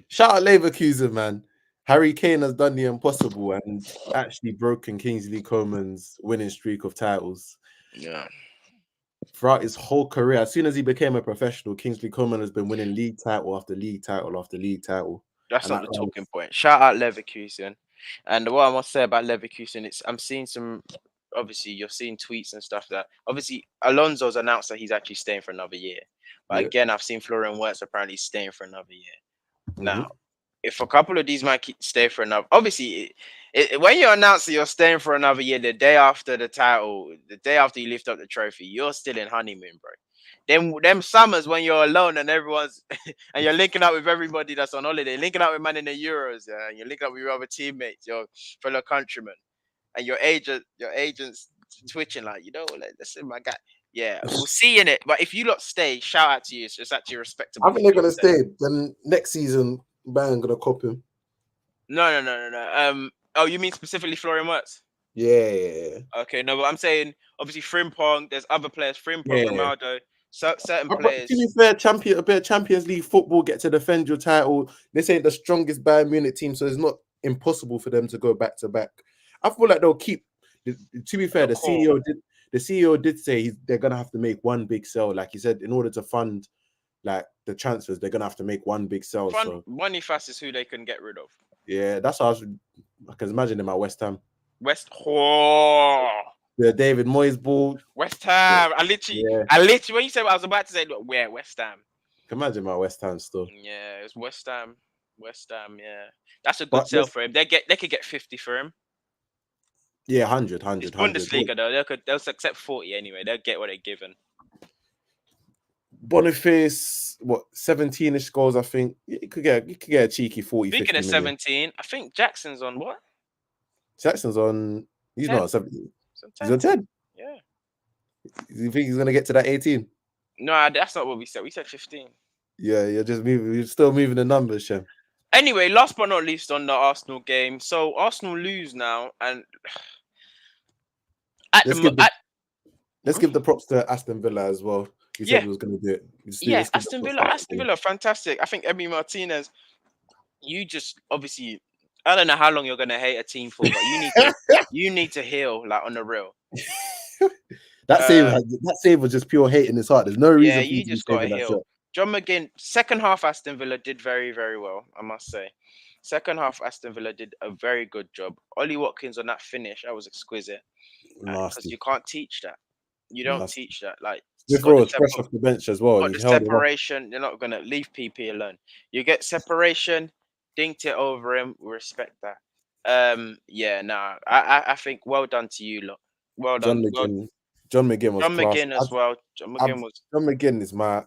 Speaker 2: Shout out Leverkusen, man. Harry Kane has done the impossible and actually broken Kingsley Coman's winning streak of titles.
Speaker 1: Yeah.
Speaker 2: Throughout his whole career, as soon as he became a professional, Kingsley Coman has been winning league title after league title after league title.
Speaker 1: That's not the talking point. Shout out Leverkusen. And what I must say about Leverkusen, I'm seeing some. Obviously, you're seeing tweets and stuff that obviously Alonso's announced that he's actually staying for another year. But again, I've seen Florian Wirtz apparently staying for another year. Now, if a couple of these might stay for another, obviously, when you announce that you're staying for another year, the day after the title, the day after you lift up the trophy, you're still in honeymoon, bro. them summers when you're alone and everyone's and you're linking up with everybody that's on holiday, linking up with man in the Euros, yeah, and you're linking up with your other teammates, your fellow countrymen, and your agent's twitching like, listen, my guy. Yeah, we'll see you in it. But if you lot stay, shout out to you. It's actually respectable.
Speaker 2: I think they're gonna stay. Then next season, Bayern gonna cop him.
Speaker 1: No. Oh, you mean specifically Florian Wirtz?
Speaker 2: Yeah.
Speaker 1: Okay, no, but I'm saying obviously Frimpong. There's other players, Frimpong,
Speaker 2: Yeah.
Speaker 1: Ronaldo, certain
Speaker 2: But
Speaker 1: players.
Speaker 2: to be fair, a bit of Champions League football, get to defend your title. This ain't the strongest Bayern Munich team, so it's not impossible for them to go back to back. I feel like they'll keep. To be fair, the CEO did say they're gonna have to make one big sell. Like he said, in order to fund like the transfers, they're gonna have to make one big sell. So
Speaker 1: Boniface is who they can get rid of.
Speaker 2: yeah, that's how I can imagine them at West Ham. The David Moyes ball.
Speaker 1: West Ham. I literally, when you said what I was about to say, look, where West Ham?
Speaker 2: Can imagine my West Ham still.
Speaker 1: Yeah, it's West Ham. Yeah, that's a good sell for him. They could get 50 for him.
Speaker 2: Yeah, 100.
Speaker 1: It's Bundesliga though. They'll accept 40 anyway. They'll get what they're given.
Speaker 2: Boniface, 17ish goals, I think. You could get a cheeky 40.
Speaker 1: Speaking of 17, I think Jackson's on what?
Speaker 2: Jackson's on. He's 10. Not on 17. He's on 10.
Speaker 1: Yeah.
Speaker 2: You think he's gonna get to that 18?
Speaker 1: No, that's not what we said. We said 15.
Speaker 2: Yeah, you're just moving. You're still moving the numbers, Shem.
Speaker 1: Anyway, last but not least on the Arsenal game. So Arsenal lose now, and
Speaker 2: let's give the props to Aston Villa as well. He said he was going to do it.
Speaker 1: Aston Villa, fantastic. I think Emi Martinez, you just obviously, I don't know how long you're going to hate a team for, but you need to heal like on the real.
Speaker 2: That save was just pure hate in his heart. There's no reason.
Speaker 1: Yeah, you just got to heal. John McGinn, second half Aston Villa did very, very well, I must say. Second half Aston Villa did a very good job. Ollie Watkins on that finish, that was exquisite. Because you can't teach that. You don't teach that. Like,
Speaker 2: fresh off the bench as well.
Speaker 1: Got the separation. You're not gonna leave PP alone. You get separation, dinked it over him. We respect that. I think well done to you lot. Well done.
Speaker 2: John McGinn was
Speaker 1: John McGinn as well. John
Speaker 2: McGinn is my.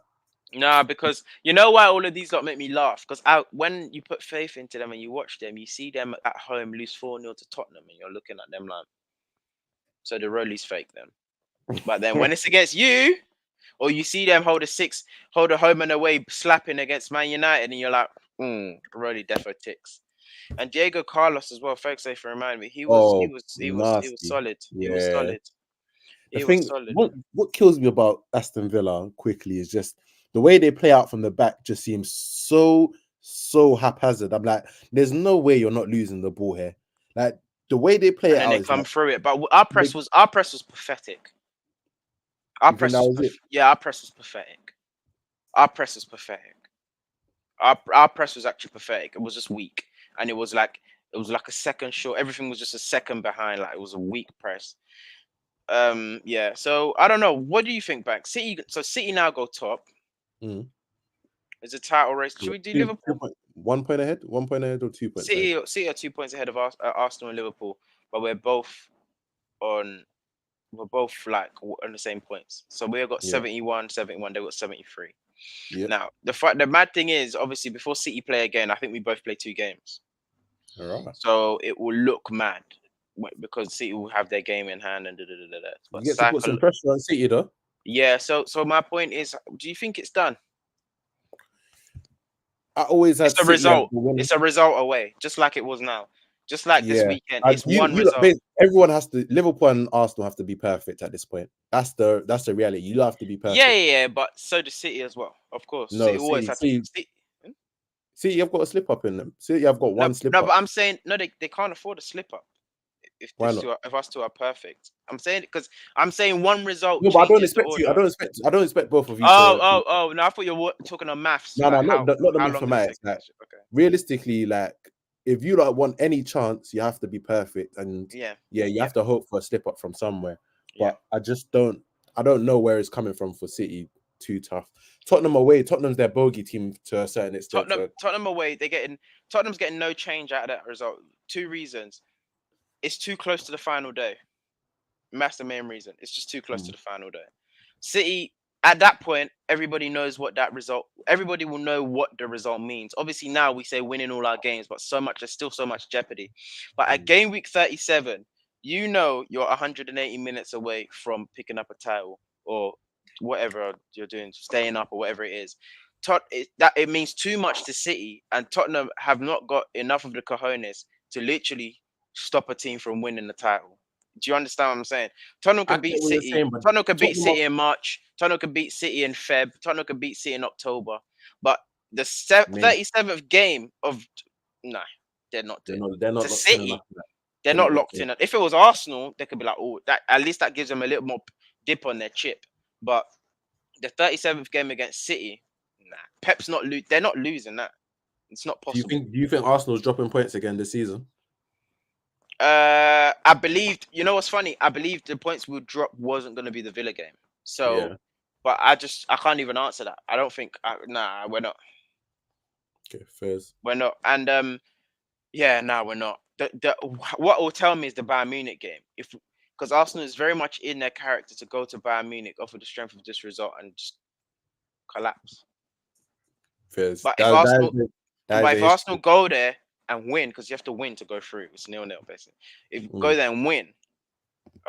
Speaker 1: Nah, because you know why all of these lot make me laugh? Because when you put faith into them and you watch them, you see them at home lose 4-0 to Tottenham, and you're looking at them like, so the Rollies fake them. But then when it's against you, or you see them hold a home and away slapping against Man United, and you're like, Rolly defo ticks. And Diego Carlos as well. Thanks for reminding me. He was solid.
Speaker 2: Yeah.
Speaker 1: He was solid.
Speaker 2: What kills me about Aston Villa quickly is just the way they play out from the back. Just seems so haphazard. I'm like, there's no way you're not losing the ball here. Like the way they play
Speaker 1: and
Speaker 2: it out.
Speaker 1: They come through it, but our press was pathetic. Our press was pathetic. Our press was pathetic. Our press was actually pathetic. It was just weak, and it was like a second short. Everything was just a second behind. Like it was a weak press. So I don't know. What do you think, Banks? City now go top. It's a title race. Should we do Liverpool?
Speaker 2: 1 point ahead? 1 point ahead or 2 points?
Speaker 1: City are 2 points ahead of Arsenal and Liverpool, but we're both like on the same points. So we've got 71. They've got 73.
Speaker 2: Yeah.
Speaker 1: Now the mad thing is, obviously, before City play again, I think we both play 2 games.
Speaker 2: All right.
Speaker 1: So it will look mad because City will have their game in hand and But
Speaker 2: you get to put some pressure on City, though.
Speaker 1: Yeah. So my point is, do you think it's done?
Speaker 2: I always had.
Speaker 1: It's a result. It's a result away, just like it was now. Just like this weekend, it's one result.
Speaker 2: Everyone has to. Liverpool and Arsenal have to be perfect at this point. That's the reality. You have to be perfect.
Speaker 1: Yeah. But so does City as well, of course.
Speaker 2: No,
Speaker 1: City always have to.
Speaker 2: City, you've got a slip up in them. City, I've got one slip up.
Speaker 1: No, but I'm saying they can't afford a slip up. If us two are perfect, I'm saying because I'm saying one result.
Speaker 2: No, but I don't expect both of you.
Speaker 1: No! I thought you were talking on maths.
Speaker 2: No, not the mathematics. Like, realistically, like if you don't want any chance, you have to be perfect, and you have to hope for a slip up from somewhere. But I just don't. I don't know where it's coming from for City. Too tough. Tottenham away. Tottenham's their bogey team to a certain extent.
Speaker 1: Tottenham away. Tottenham's getting no change out of that result. 2 reasons. It's too close to the final day. And that's the main reason. It's just too close to the final day. City, at that point, everybody knows what that result. Everybody will know what the result means. Obviously, now we say winning all our games, but there's still so much jeopardy. But at game week 37, you know you're 180 minutes away from picking up a title or whatever you're doing, staying up or whatever it is. It means too much to City, and Tottenham have not got enough of the cojones to literally stop a team from winning the title. Do you understand what I'm saying? Tottenham
Speaker 2: I
Speaker 1: can
Speaker 2: get
Speaker 1: beat
Speaker 2: what you're
Speaker 1: City.
Speaker 2: saying, but
Speaker 1: Tottenham can beat
Speaker 2: Tottenham are,
Speaker 1: City in March. Tottenham can beat City in Feb. Tottenham can beat City in October. But the
Speaker 2: May.
Speaker 1: 37th game of nah, they're not doing.
Speaker 2: They're not
Speaker 1: To
Speaker 2: locked in
Speaker 1: City,
Speaker 2: enough for that.
Speaker 1: they're
Speaker 2: They're
Speaker 1: not
Speaker 2: not locked
Speaker 1: locked
Speaker 2: in.
Speaker 1: in. If it was Arsenal, they could be like, oh, that at least that gives them a little more dip on their chip. But the 37th game against City, nah, Pep's not. They're not losing that. It's not possible.
Speaker 2: Do you think Arsenal's dropping points again this season?
Speaker 1: I believed. You know what's funny? I believed the points we would drop wasn't going to be the Villa game. So,
Speaker 2: Yeah.
Speaker 1: but I can't even answer that. I don't think. Nah, we're not.
Speaker 2: Okay, fairs.
Speaker 1: We're not. And yeah, nah, we're not. What will tell me is the Bayern Munich game. Because Arsenal is very much in their character to go to Bayern Munich off of the strength of this result and just collapse.
Speaker 2: Fairs.
Speaker 1: But
Speaker 2: That
Speaker 1: if
Speaker 2: is
Speaker 1: Arsenal go there and win, because you have to win to go through, it's 0-0 basically. If you go there and win,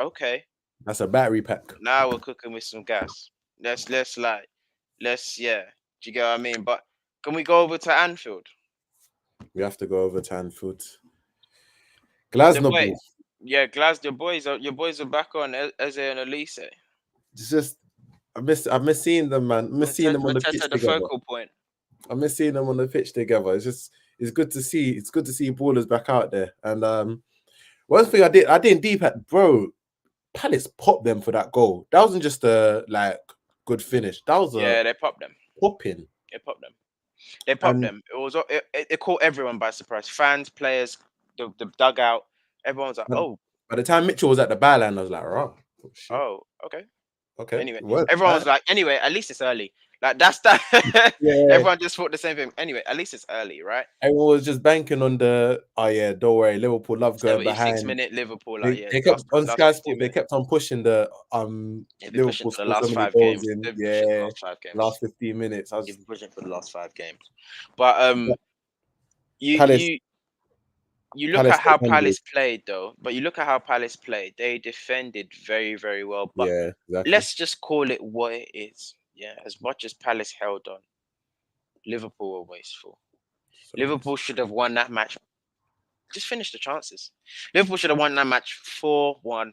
Speaker 1: okay.
Speaker 2: That's a battery pack.
Speaker 1: Now we're cooking with some gas. Let's yeah. Do you get what I mean? But can we go over to Anfield?
Speaker 2: We have to go over to Anfield.
Speaker 1: The
Speaker 2: Glasgow.
Speaker 1: boys. Yeah, Glasgow boys. Your boys are back on Eze and Elise.
Speaker 2: It's just I miss seeing them, man. I miss seeing them on the pitch
Speaker 1: the
Speaker 2: together.
Speaker 1: focal point.
Speaker 2: I miss seeing them on the pitch together. It's good to see. It's good to see ballers back out there. And one thing I didn't deep at, bro. Palace popped them for that goal. That wasn't just a good finish. That was
Speaker 1: they popped them.
Speaker 2: Popping.
Speaker 1: They popped them. They popped them. It caught everyone by surprise. Fans, players, the dugout. Everyone was like, "Oh."
Speaker 2: By the time Mitchell was at the byline, I was like, "Oh, shit.
Speaker 1: Oh, okay."
Speaker 2: Okay.
Speaker 1: Anyway, everyone was like, "Anyway, at least it's early." Like that's that.
Speaker 2: Yeah.
Speaker 1: Everyone just thought the same thing. Anyway, at least it's early, right?
Speaker 2: Everyone was just banking on don't worry, Liverpool love going behind.
Speaker 1: 6-minute Liverpool.
Speaker 2: They kept on Sky Sport. They kept on pushing the Liverpool
Speaker 1: for the last 5
Speaker 2: goals
Speaker 1: games.
Speaker 2: in last 15 minutes. I was
Speaker 1: pushing for the last 5 games. But you look at how Palace played though. But you look at how Palace played. They defended very, very well. But
Speaker 2: yeah, exactly.
Speaker 1: let's just call it what it is. Yeah, as much as Palace held on, Liverpool were wasteful. Liverpool should have won that match. Just finish the chances. Liverpool should have won that match 4-1.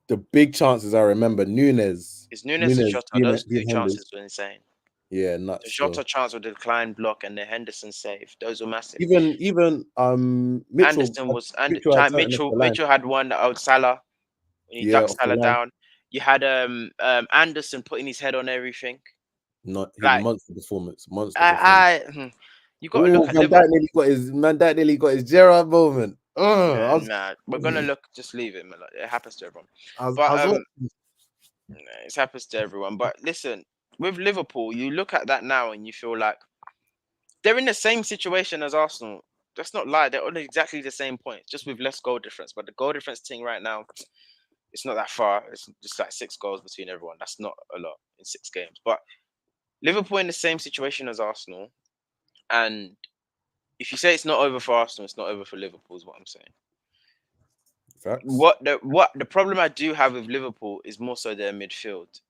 Speaker 2: The big chances I remember, Nunes
Speaker 1: and Jota. Those 2 chances were insane.
Speaker 2: Yeah, nuts.
Speaker 1: The Jota chance with the decline block and the Henderson save. Those were massive.
Speaker 2: Even Mitchell.
Speaker 1: Mitchell had one out Salah when he ducked Salah down. You had Anderson putting his head on everything.
Speaker 2: Monster performance.
Speaker 1: You got to look at
Speaker 2: Man Dijk nearly got his Gerrard moment.
Speaker 1: We're gonna look. Just leave it, man. It happens to everyone. It happens to everyone. But listen, with Liverpool, you look at that now and you feel like they're in the same situation as Arsenal. Let's not lie; they're on exactly the same points, just with less goal difference. But the goal difference thing right now, it's not that far. It's just like 6 goals between everyone. That's not a lot in 6 games. But Liverpool in the same situation as Arsenal, and if you say it's not over for Arsenal, it's not over for Liverpool, is what I'm saying.
Speaker 2: Facts.
Speaker 1: What the problem I do have with Liverpool is more so their midfield,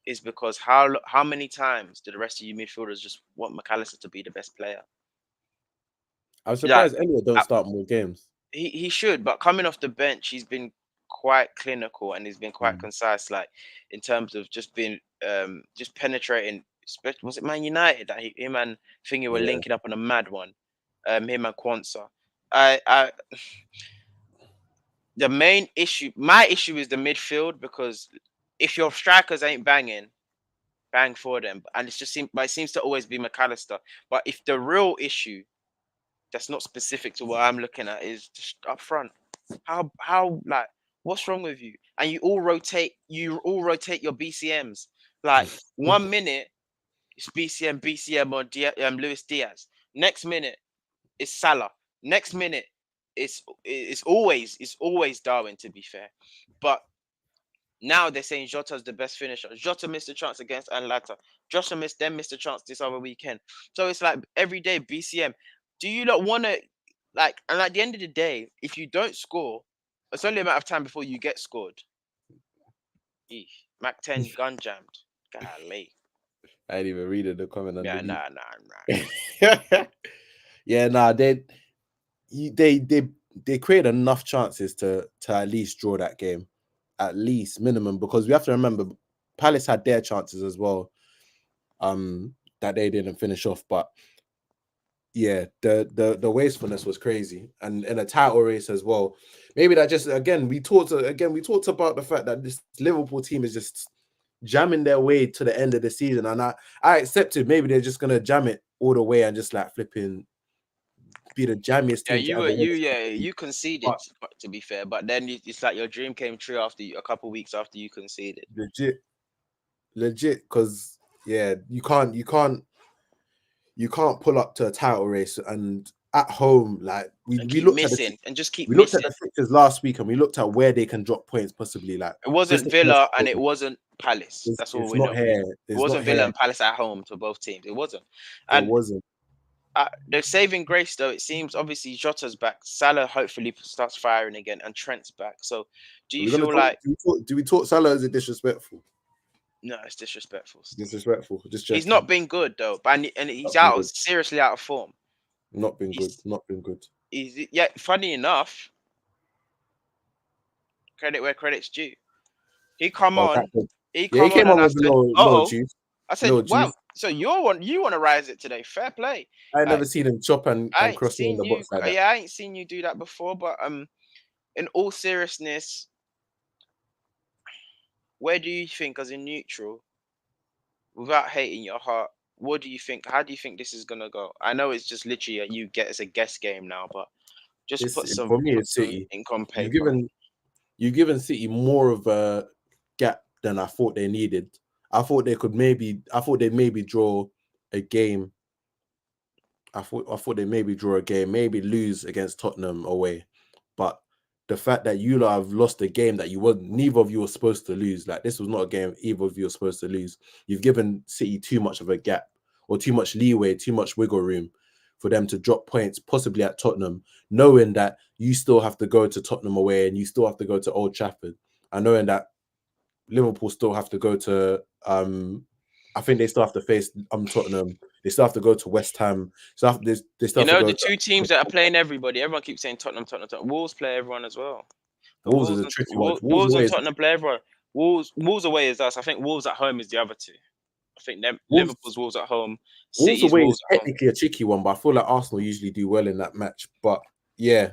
Speaker 1: is because how many times do the rest of you midfielders just want McAllister to be the best player?
Speaker 2: I'm surprised Elliot don't start more games.
Speaker 1: He should, but coming off the bench, he's been quite clinical and he's been quite concise, like in terms of just being just penetrating. Was it Man United that him and Thingy were linking up on a mad one? Him and Kwanzaa. The main issue, my issue is the midfield, because if your strikers ain't banging, bang for them. And it seems to always be McAllister. But if the real issue that's not specific to what I'm looking at is just up front, how like what's wrong with you? And you all rotate your BCMs. Like 1 minute it's BCM or Luis Diaz. Next minute it's Salah. Next minute it's always Darwin, to be fair. But Now they're saying Jota's the best finisher. Jota missed a chance against Atlanta. Jota missed a chance this other weekend. So it's like every day BCM. Do you not want to And at the end of the day, if you don't score, it's only a matter of time before you get scored. Eesh. Mac 10 gun jammed. Golly.
Speaker 2: I ain't even reading the comment
Speaker 1: Yeah,
Speaker 2: underneath.
Speaker 1: nah.
Speaker 2: Yeah, nah, they created enough chances to at least draw that game, at least minimum, because we have to remember Palace had their chances as well, that they didn't finish off. But yeah, the wastefulness was crazy, and in a title race as well. Maybe that just we talked about the fact that this Liverpool team is just jamming their way to the end of the season, and I accepted maybe they're just gonna jam it all the way and just like flipping be the jammiest
Speaker 1: Yeah,
Speaker 2: team to ever win.
Speaker 1: you conceded,
Speaker 2: But
Speaker 1: to be fair, but then it's like your dream came true after a couple weeks after you conceded.
Speaker 2: legit, because yeah, you can't pull up to a title race and at home, like we
Speaker 1: And keep
Speaker 2: looked at
Speaker 1: missing and just keep
Speaker 2: we looked at
Speaker 1: missing.
Speaker 2: the fixtures last week and we looked at where they can drop points possibly. Like
Speaker 1: It wasn't
Speaker 2: Crystal Palace
Speaker 1: Villa
Speaker 2: at
Speaker 1: and it
Speaker 2: home,
Speaker 1: wasn't Palace. That's all
Speaker 2: it's
Speaker 1: we
Speaker 2: not
Speaker 1: know.
Speaker 2: here.
Speaker 1: It
Speaker 2: It's not
Speaker 1: wasn't Villa
Speaker 2: here.
Speaker 1: and Palace at home to both teams. It wasn't.
Speaker 2: It
Speaker 1: And
Speaker 2: wasn't.
Speaker 1: the saving grace, though, it seems obviously Jota's back. Salah hopefully starts firing again, and Trent's back. So, do
Speaker 2: Are
Speaker 1: you
Speaker 2: we gonna
Speaker 1: feel
Speaker 2: talk?
Speaker 1: like
Speaker 2: Do we talk Salah as a disrespectful?
Speaker 1: no? It's disrespectful. Still.
Speaker 2: Disrespectful. Just
Speaker 1: He's
Speaker 2: checking.
Speaker 1: not been good though, and he's
Speaker 2: Not been good.
Speaker 1: seriously out of form.
Speaker 2: Not been good.
Speaker 1: He's,
Speaker 2: Not been good.
Speaker 1: funny enough, credit where credit's due. He come
Speaker 2: Oh,
Speaker 1: on,
Speaker 2: yeah, he came
Speaker 1: and
Speaker 2: on
Speaker 1: I
Speaker 2: with
Speaker 1: said,
Speaker 2: little
Speaker 1: "Oh,"
Speaker 2: juice.
Speaker 1: I said,
Speaker 2: Little
Speaker 1: "Wow."
Speaker 2: juice.
Speaker 1: So you want to rise it today? Fair play.
Speaker 2: I ain't
Speaker 1: Like,
Speaker 2: never seen him chop and
Speaker 1: I ain't
Speaker 2: cross in
Speaker 1: seen
Speaker 2: the
Speaker 1: you.
Speaker 2: box like that.
Speaker 1: Yeah, I ain't seen you do that before. But in all seriousness, where do you think, as a neutral, without hating your heart, what do you think? How do you think this is gonna go? I know it's just literally it's a guess game now, but just
Speaker 2: It's for me,
Speaker 1: put
Speaker 2: it's
Speaker 1: some
Speaker 2: City.
Speaker 1: ink on
Speaker 2: You've
Speaker 1: paper.
Speaker 2: given City more of a gap than I thought they needed. I thought they maybe draw a game. I thought they maybe draw a game, maybe lose against Tottenham away. But the fact that you lot have lost a game that neither of you were supposed to lose, like this was not a game either of you were supposed to lose. You've given City too much of a gap or too much leeway, too much wiggle room for them to drop points, possibly at Tottenham, knowing that you still have to go to Tottenham away and you still have to go to Old Trafford, and knowing that Liverpool still have to go to I think they still have to face Tottenham. They still have to go to West Ham. They still
Speaker 1: You
Speaker 2: have to
Speaker 1: know,
Speaker 2: go
Speaker 1: the
Speaker 2: to
Speaker 1: two teams that are playing everybody. Everyone keeps saying Tottenham, Tottenham, Tottenham. Wolves play everyone as well. So
Speaker 2: Wolves is a tricky one.
Speaker 1: Wolves and Tottenham play everyone. Wolves away is us. I think Wolves at home is the other two. I think them
Speaker 2: Wolves,
Speaker 1: Liverpool's Wolves at home,
Speaker 2: Wolves
Speaker 1: City's
Speaker 2: away
Speaker 1: Wolves
Speaker 2: is
Speaker 1: at home.
Speaker 2: technically a tricky one, but I feel like Arsenal usually do well in that match. But yeah,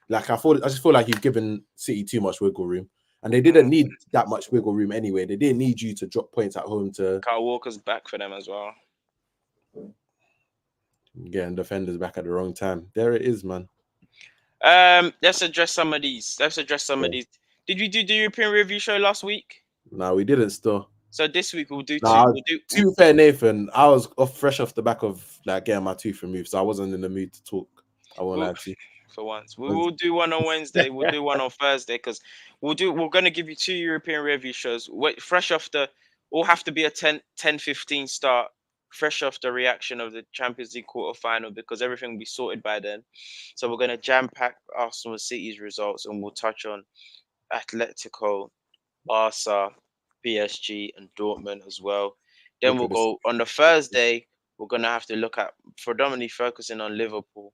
Speaker 2: like I just feel like you've given City too much wiggle room, and they didn't need that much wiggle room anyway. They didn't need you to drop points at home to
Speaker 1: Kyle Walker's back for them as well.
Speaker 2: getting defenders back at the wrong time. There it is, man.
Speaker 1: Let's address some of these. Did we do the European review show last week?
Speaker 2: No, we didn't still.
Speaker 1: So this week we'll do two.
Speaker 2: Nah, to be fair, Nathan, I was fresh off the back of like getting my tooth removed, so I wasn't in the mood to talk. I won't lie to you.
Speaker 1: For once, we will do one on Wednesday. We'll do one on Thursday because we're going to give you two European review shows. Fresh off all have to be a 10-15 start. Fresh off the reaction of the Champions League quarterfinal because everything will be sorted by then. So we're going to jam pack Arsenal City's results and we'll touch on Atletico, Barca, PSG, and Dortmund as well. Then we'll go on the Thursday. We're going to have to look at predominantly focusing on Liverpool,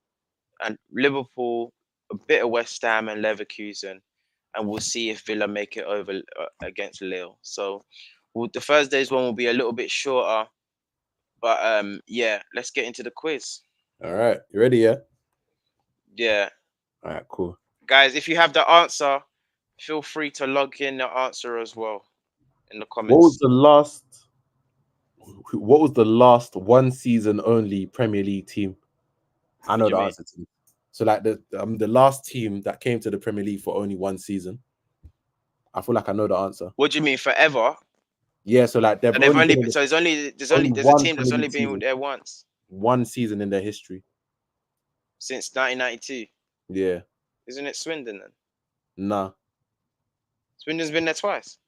Speaker 1: a bit of West Ham and Leverkusen, and we'll see if Villa make it over against Lille. So the Thursday's one will be a little bit shorter, but yeah, let's get into the quiz.
Speaker 2: All right, you ready? Yeah.
Speaker 1: Yeah.
Speaker 2: All right, cool.
Speaker 1: Guys, if you have the answer, feel free to log in the answer as well in the comments.
Speaker 2: What was the last one season only Premier League team? I know the answer to it. So like the last team that came to the Premier League for only one season. I feel like I know the answer.
Speaker 1: What do you mean forever?
Speaker 2: Yeah, so like there's a team
Speaker 1: that's only been there once.
Speaker 2: One season in their history.
Speaker 1: Since 1992.
Speaker 2: Yeah.
Speaker 1: Isn't it Swindon then?
Speaker 2: Nah.
Speaker 1: Swindon's been there twice.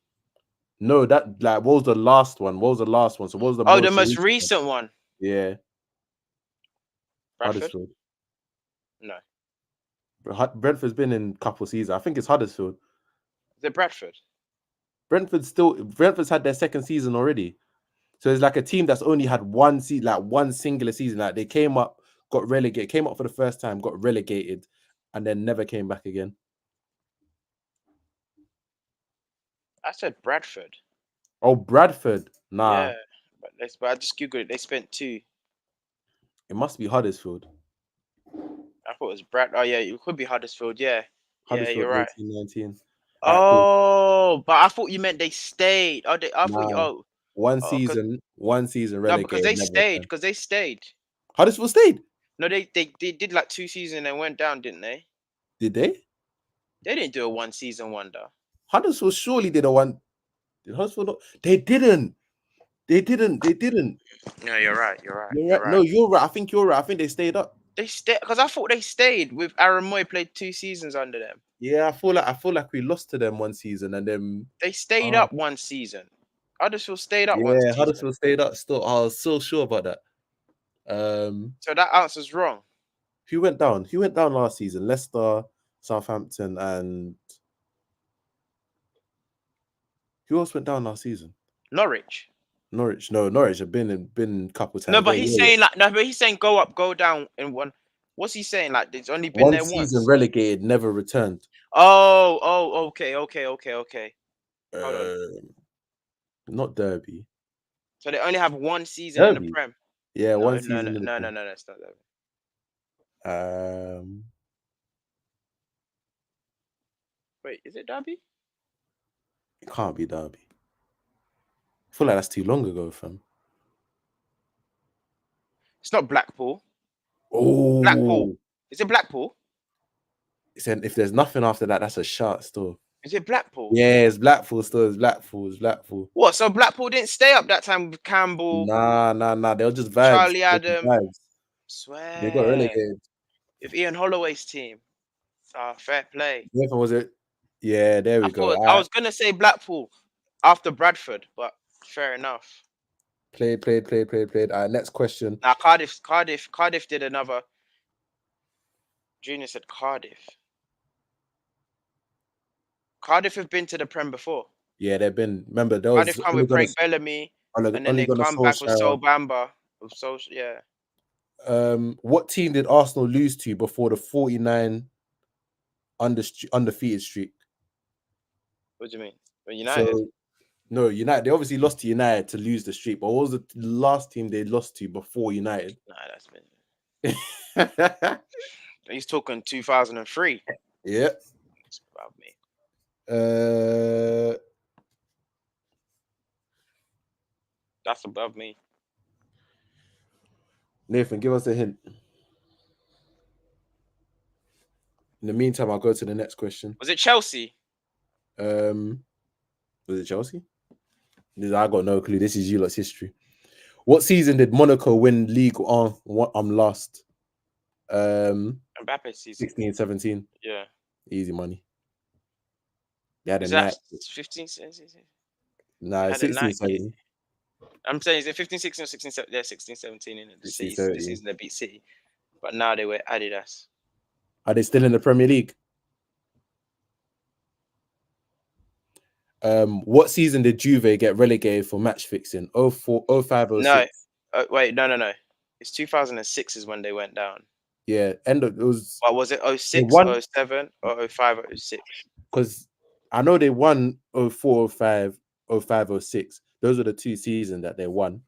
Speaker 2: No, that like what was the last one? What was the last one? So what was the
Speaker 1: Oh, the
Speaker 2: most
Speaker 1: most
Speaker 2: recent one?
Speaker 1: recent one.
Speaker 2: Yeah,
Speaker 1: Bradford?
Speaker 2: Huddersfield.
Speaker 1: No.
Speaker 2: Brentford's been in a couple seasons. I think it's Huddersfield.
Speaker 1: Is it Bradford?
Speaker 2: Brentford's had their second season already. So it's like a team that's only had one singular season. Like they came up, got relegated, came up for the first time, got relegated, and then never came back again.
Speaker 1: I said Bradford.
Speaker 2: Oh, Bradford. Nah,
Speaker 1: Yeah. But I just Googled it. They spent 2.
Speaker 2: it must be Huddersfield.
Speaker 1: I thought it was Brad. Oh, yeah. It could be Huddersfield. Yeah. Yeah,
Speaker 2: Huddersfield
Speaker 1: you're right.
Speaker 2: 18-19. All right, cool.
Speaker 1: Oh, but I thought you meant they stayed. I thought you.
Speaker 2: Nah,
Speaker 1: Oh,
Speaker 2: one
Speaker 1: oh,
Speaker 2: season
Speaker 1: no, because
Speaker 2: relegated,
Speaker 1: they
Speaker 2: never
Speaker 1: stayed.
Speaker 2: returned.
Speaker 1: Because they stayed.
Speaker 2: Huddersfield stayed.
Speaker 1: No, they did like 2 seasons and went down, didn't they?
Speaker 2: Did they?
Speaker 1: They didn't do a 1 season wonder.
Speaker 2: Huddersfield surely did a one. Did Huddersfield not? They didn't. They didn't.
Speaker 1: No, you're right. You're right.
Speaker 2: You're
Speaker 1: You're
Speaker 2: right. No,
Speaker 1: right.
Speaker 2: you're right. I think you're right. I think they stayed up.
Speaker 1: They stayed because I thought they stayed with Aaron Moy. Played 2 seasons under them.
Speaker 2: Yeah, I feel like we lost to them one season and then
Speaker 1: They stayed up 1 season. Huddersfield stayed up 1 season.
Speaker 2: Huddersfield stayed up still. I was so sure about that.
Speaker 1: So that answer's wrong.
Speaker 2: Who went down? Who went down last season? Leicester, Southampton, and who else went down last season?
Speaker 1: Norwich.
Speaker 2: Norwich. No, Norwich have been a couple times.
Speaker 1: No, but he's saying go up, go down in one. What's he saying? Like it's only been
Speaker 2: one
Speaker 1: there
Speaker 2: season
Speaker 1: once.
Speaker 2: relegated, never returned.
Speaker 1: Okay. Hold on.
Speaker 2: Not Derby.
Speaker 1: So they only have 1 season in the
Speaker 2: Derby.
Speaker 1: Prem.
Speaker 2: Yeah,
Speaker 1: No,
Speaker 2: one
Speaker 1: no,
Speaker 2: season
Speaker 1: no,
Speaker 2: in the
Speaker 1: no,
Speaker 2: Prem.
Speaker 1: no, it's not Derby. Wait, is it Derby?
Speaker 2: It can't be Derby. I feel like that's too long ago, fam.
Speaker 1: It's not Blackpool.
Speaker 2: Oh,
Speaker 1: Blackpool. Is it Blackpool?
Speaker 2: said if there's nothing after that, that's a shot still.
Speaker 1: Is it Blackpool?
Speaker 2: Yeah, it's Blackpool still. It's Blackpool.
Speaker 1: What? So Blackpool didn't stay up that time with Campbell,
Speaker 2: Nah. They were just vibes.
Speaker 1: Charlie
Speaker 2: They were just
Speaker 1: Adam.
Speaker 2: vibes.
Speaker 1: Swear.
Speaker 2: They got relegated.
Speaker 1: With Ian Holloway's team. Fair play.
Speaker 2: Which one was it? Yeah, there we go.
Speaker 1: I was gonna say Blackpool after Bradford, but fair enough.
Speaker 2: Played. All right, next question.
Speaker 1: Now Cardiff did another. Junior said Cardiff. Cardiff have been to the Prem before.
Speaker 2: Yeah, they've been. Remember, there
Speaker 1: Cardiff
Speaker 2: was
Speaker 1: come with Craig Bellamy, and then they come back with Sol Bamba. Yeah.
Speaker 2: What team did Arsenal lose to before the 49 undefeated streak?
Speaker 1: What do you mean? United.
Speaker 2: So, no, United. They obviously lost to United to lose the streak. But what was the last team they lost to before United?
Speaker 1: Nah, that's been. He's talking 2003.
Speaker 2: Yeah.
Speaker 1: It's above me. That's above me.
Speaker 2: Nathan, give us a hint. In the meantime, I'll go to the next question.
Speaker 1: Was it Chelsea?
Speaker 2: Was it Chelsea? I got no clue. This is you lot's history. What season did Monaco win League on last?
Speaker 1: Mbappe season.
Speaker 2: 16-17.
Speaker 1: Yeah.
Speaker 2: Easy money. They had
Speaker 1: Is
Speaker 2: a
Speaker 1: that
Speaker 2: night.
Speaker 1: 15?
Speaker 2: Nah, 16-17.
Speaker 1: I'm saying, is it 15, 16 or 16, 17? Yeah, 16, 17 in the
Speaker 2: City.
Speaker 1: season they beat City. But now they were Adidas.
Speaker 2: Are they still in the Premier League? What season did Juve get relegated for match fixing? 04, 05, 06?
Speaker 1: No. Wait, no. It's 2006 is when they went down.
Speaker 2: Yeah, it was.
Speaker 1: What was it? 06, 07, or 05, 06?
Speaker 2: Because I know they won 04, 05, 05, 06. Those were the 2 seasons that they won.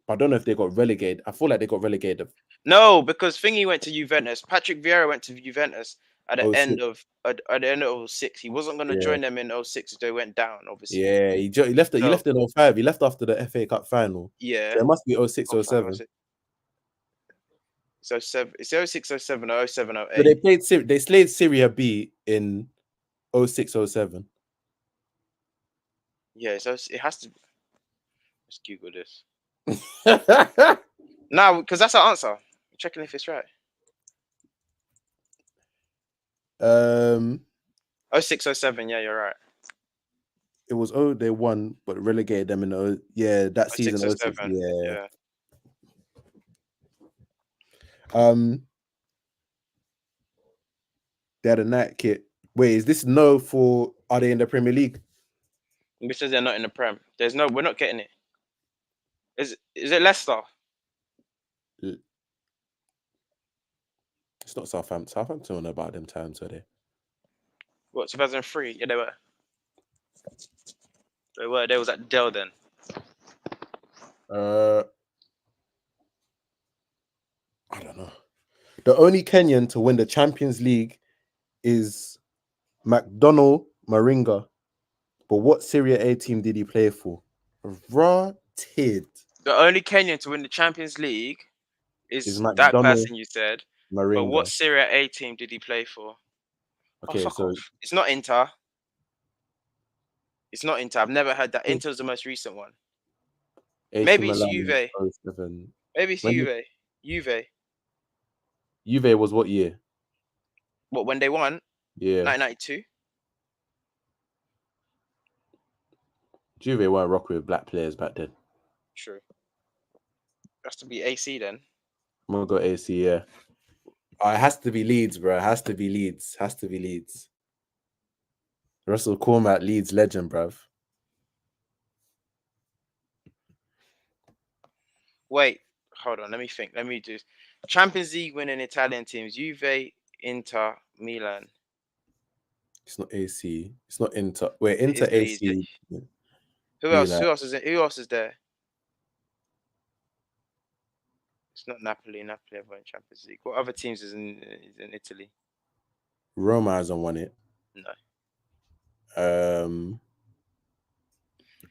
Speaker 2: But I don't know if they got relegated. I feel like they got relegated.
Speaker 1: No, because Thingy went to Juventus. Patrick Vieira went to Juventus at the
Speaker 2: 06.
Speaker 1: end of 06. He wasn't going to join them in 06. They went down, obviously.
Speaker 2: Yeah, he left. He left in 05. He left after the FA Cup final.
Speaker 1: Yeah,
Speaker 2: so it must be 06, 07.
Speaker 1: So 7. It's 06, 07, or 07, 08.
Speaker 2: So they slayed Serie B in 06, 07.
Speaker 1: Yeah, so it has to. Let's Google this. No, because that's our answer. I'm checking if it's right. 06, 07. Yeah, you're right.
Speaker 2: It was they won, but relegated them in that season.
Speaker 1: 06 or
Speaker 2: 06,
Speaker 1: 07.
Speaker 2: yeah.
Speaker 1: Yeah.
Speaker 2: They had a night kit. Wait, is this no for? Are they in the Premier League?
Speaker 1: Because they're not in the Prem. We're not getting it. Is it Leicester?
Speaker 2: It's not Southampton. Southampton don't know about them times, are they?
Speaker 1: What, 2003? Yeah, they were. They was at Dell then.
Speaker 2: I don't know. The only Kenyan to win the Champions League is McDonald Maringa. But what Serie A team did he play for? Rotted.
Speaker 1: The only Kenyan to win the Champions League
Speaker 2: Is
Speaker 1: is that
Speaker 2: McDonald
Speaker 1: person you said. But what
Speaker 2: Maringa.
Speaker 1: Serie A team did he play for?
Speaker 2: Okay,
Speaker 1: fuck
Speaker 2: so
Speaker 1: off. It's not Inter. It's not Inter. I've never heard that. Inter's the most recent one.
Speaker 2: AC
Speaker 1: Maybe it's
Speaker 2: Milan
Speaker 1: Juve.
Speaker 2: 07.
Speaker 1: Maybe it's
Speaker 2: When
Speaker 1: Juve. Juve.
Speaker 2: Juve was what year?
Speaker 1: What, when they won?
Speaker 2: Yeah.
Speaker 1: 1992?
Speaker 2: Juve weren't rocking with black players back then.
Speaker 1: True. Has to be AC then.
Speaker 2: I'm gonna go AC, yeah. Oh, it has to be Leeds, bro. It has to be Leeds. Has to be Leeds. Russell Cormack, Leeds legend, bruv.
Speaker 1: Wait, hold on. Let me think. Let me do Champions League winning Italian teams: Juve, Inter, Milan.
Speaker 2: It's not AC. It's not Inter. Wait,
Speaker 1: It
Speaker 2: Inter
Speaker 1: is Leeds.
Speaker 2: AC.
Speaker 1: Who else?
Speaker 2: Milan.
Speaker 1: Who else is there? It's not Napoli. Napoli have won Champions League. What other teams is in Italy?
Speaker 2: Roma hasn't won it.
Speaker 1: No.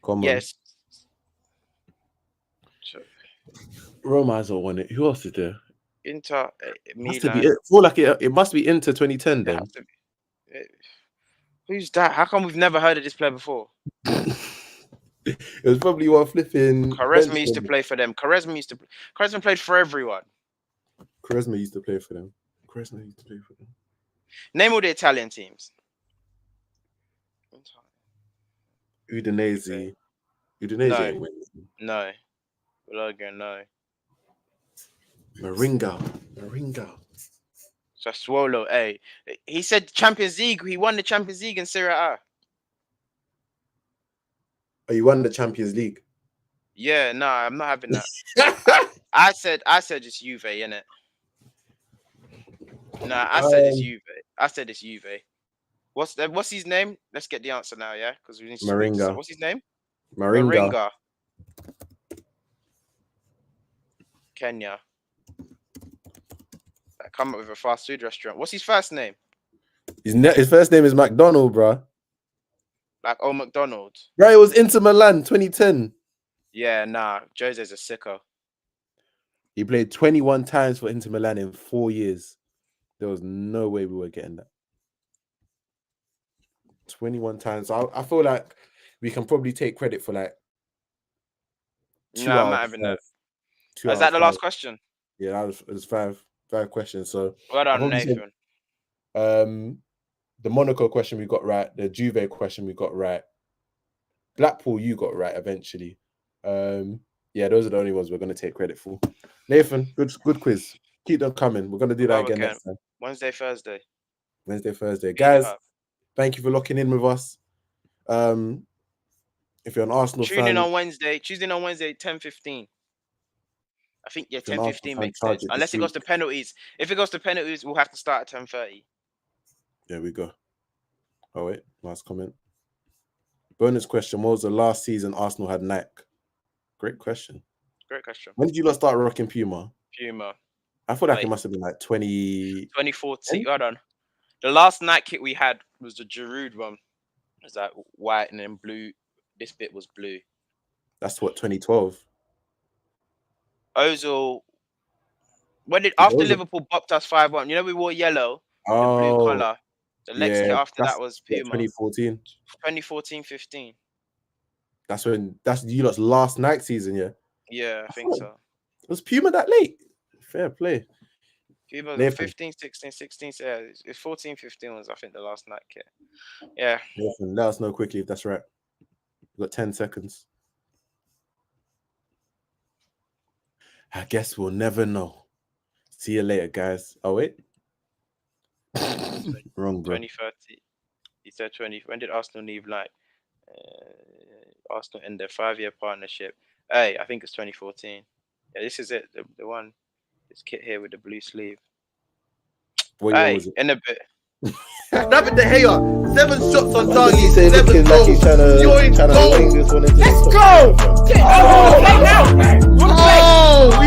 Speaker 2: Come on.
Speaker 1: Yes. So,
Speaker 2: Roma hasn't won it. Who else is there?
Speaker 1: Inter,
Speaker 2: It has to be.
Speaker 1: Milan.
Speaker 2: I feel like it must be Inter 2010
Speaker 1: It
Speaker 2: then.
Speaker 1: has to be. Who's that? How come we've never heard of this player before?
Speaker 2: It was probably one flipping.
Speaker 1: Quaresma used to play for them. Quaresma played for everyone.
Speaker 2: Quaresma used to play for them.
Speaker 1: Name all the Italian teams.
Speaker 2: Udinese. Udinese
Speaker 1: No.
Speaker 2: ain't winning.
Speaker 1: No. Bologna, no.
Speaker 2: Maringa.
Speaker 1: Sassuolo, hey. He said Champions League. He won the Champions League in Serie A.
Speaker 2: Oh, you won the Champions League.
Speaker 1: Yeah, no, I'm not having that. I said it's Juve, innit? No, I said it's Juve. I said it's Juve. What's his name? Let's get the answer now, yeah? Because we need to
Speaker 2: Maringa.
Speaker 1: What's his name?
Speaker 2: Maringa.
Speaker 1: Kenya. I come up with a fast food restaurant. What's his first name?
Speaker 2: His first name is McDonald, bro.
Speaker 1: Like old McDonald's.
Speaker 2: Right, it was Inter Milan 2010.
Speaker 1: Yeah, nah. Jose's a sicko.
Speaker 2: He played 21 times for Inter Milan in 4 years. There was no way we were getting that. 21 times. I feel like we can probably take credit for like 2
Speaker 1: No, I'm not having that. Is that the last question?
Speaker 2: Yeah, it was five questions. So
Speaker 1: well done, Nathan.
Speaker 2: The Monaco question we got right. The Juve question we got right. Blackpool you got right eventually. Yeah, those are the only ones we're going to take credit for. Nathan, good quiz. Keep them coming. We're going to do that again next time.
Speaker 1: Wednesday, Thursday.
Speaker 2: Guys, thank you for locking in with us. If you're an Arsenal fan,
Speaker 1: Tuesday on Wednesday, 10:15. I think 10:15 makes sense. Unless it goes to penalties. If it goes to penalties, we'll have to start at 10:30.
Speaker 2: There we go. Oh wait, last comment. Bonus question: what was the last season Arsenal had Nike? Great question. When did you start rocking Puma? I feel like it must have been like
Speaker 1: 2014. Hold on. The last Nike kit we had was the Giroud one. It was like white and then blue. This bit was blue.
Speaker 2: That's what 2012.
Speaker 1: Ozil. After Liverpool bopped us 5-1? You know we wore yellow, the blue collar. The next kit after that was Puma.
Speaker 2: 2014.
Speaker 1: 2014-15.
Speaker 2: That's you lot's last Nike season, yeah.
Speaker 1: Yeah, I think so.
Speaker 2: Was Puma that late? Fair play.
Speaker 1: Puma was 15, 16, 16. Yeah, it's 14, 15 was I think the last Nike kit. Yeah.
Speaker 2: Nathan, let us know quickly if that's right. We've got 10 seconds. I guess we'll never know. See you later, guys. Oh, wait. Wrong, bro.
Speaker 1: 2030. He said 20. When did Arsenal leave? Like, Arsenal end their 5-year partnership. Hey, I think it's 2014. Yeah, this is it. The one. This kit here with the blue sleeve.
Speaker 2: What year
Speaker 1: Hey,
Speaker 2: was it?
Speaker 1: in a bit.
Speaker 3: David De Gea, 7 shots on
Speaker 4: I
Speaker 3: target,
Speaker 4: think he said
Speaker 3: 7
Speaker 4: looking like
Speaker 3: goals.
Speaker 4: he's trying
Speaker 3: You're in
Speaker 4: to
Speaker 3: goal.
Speaker 4: wing this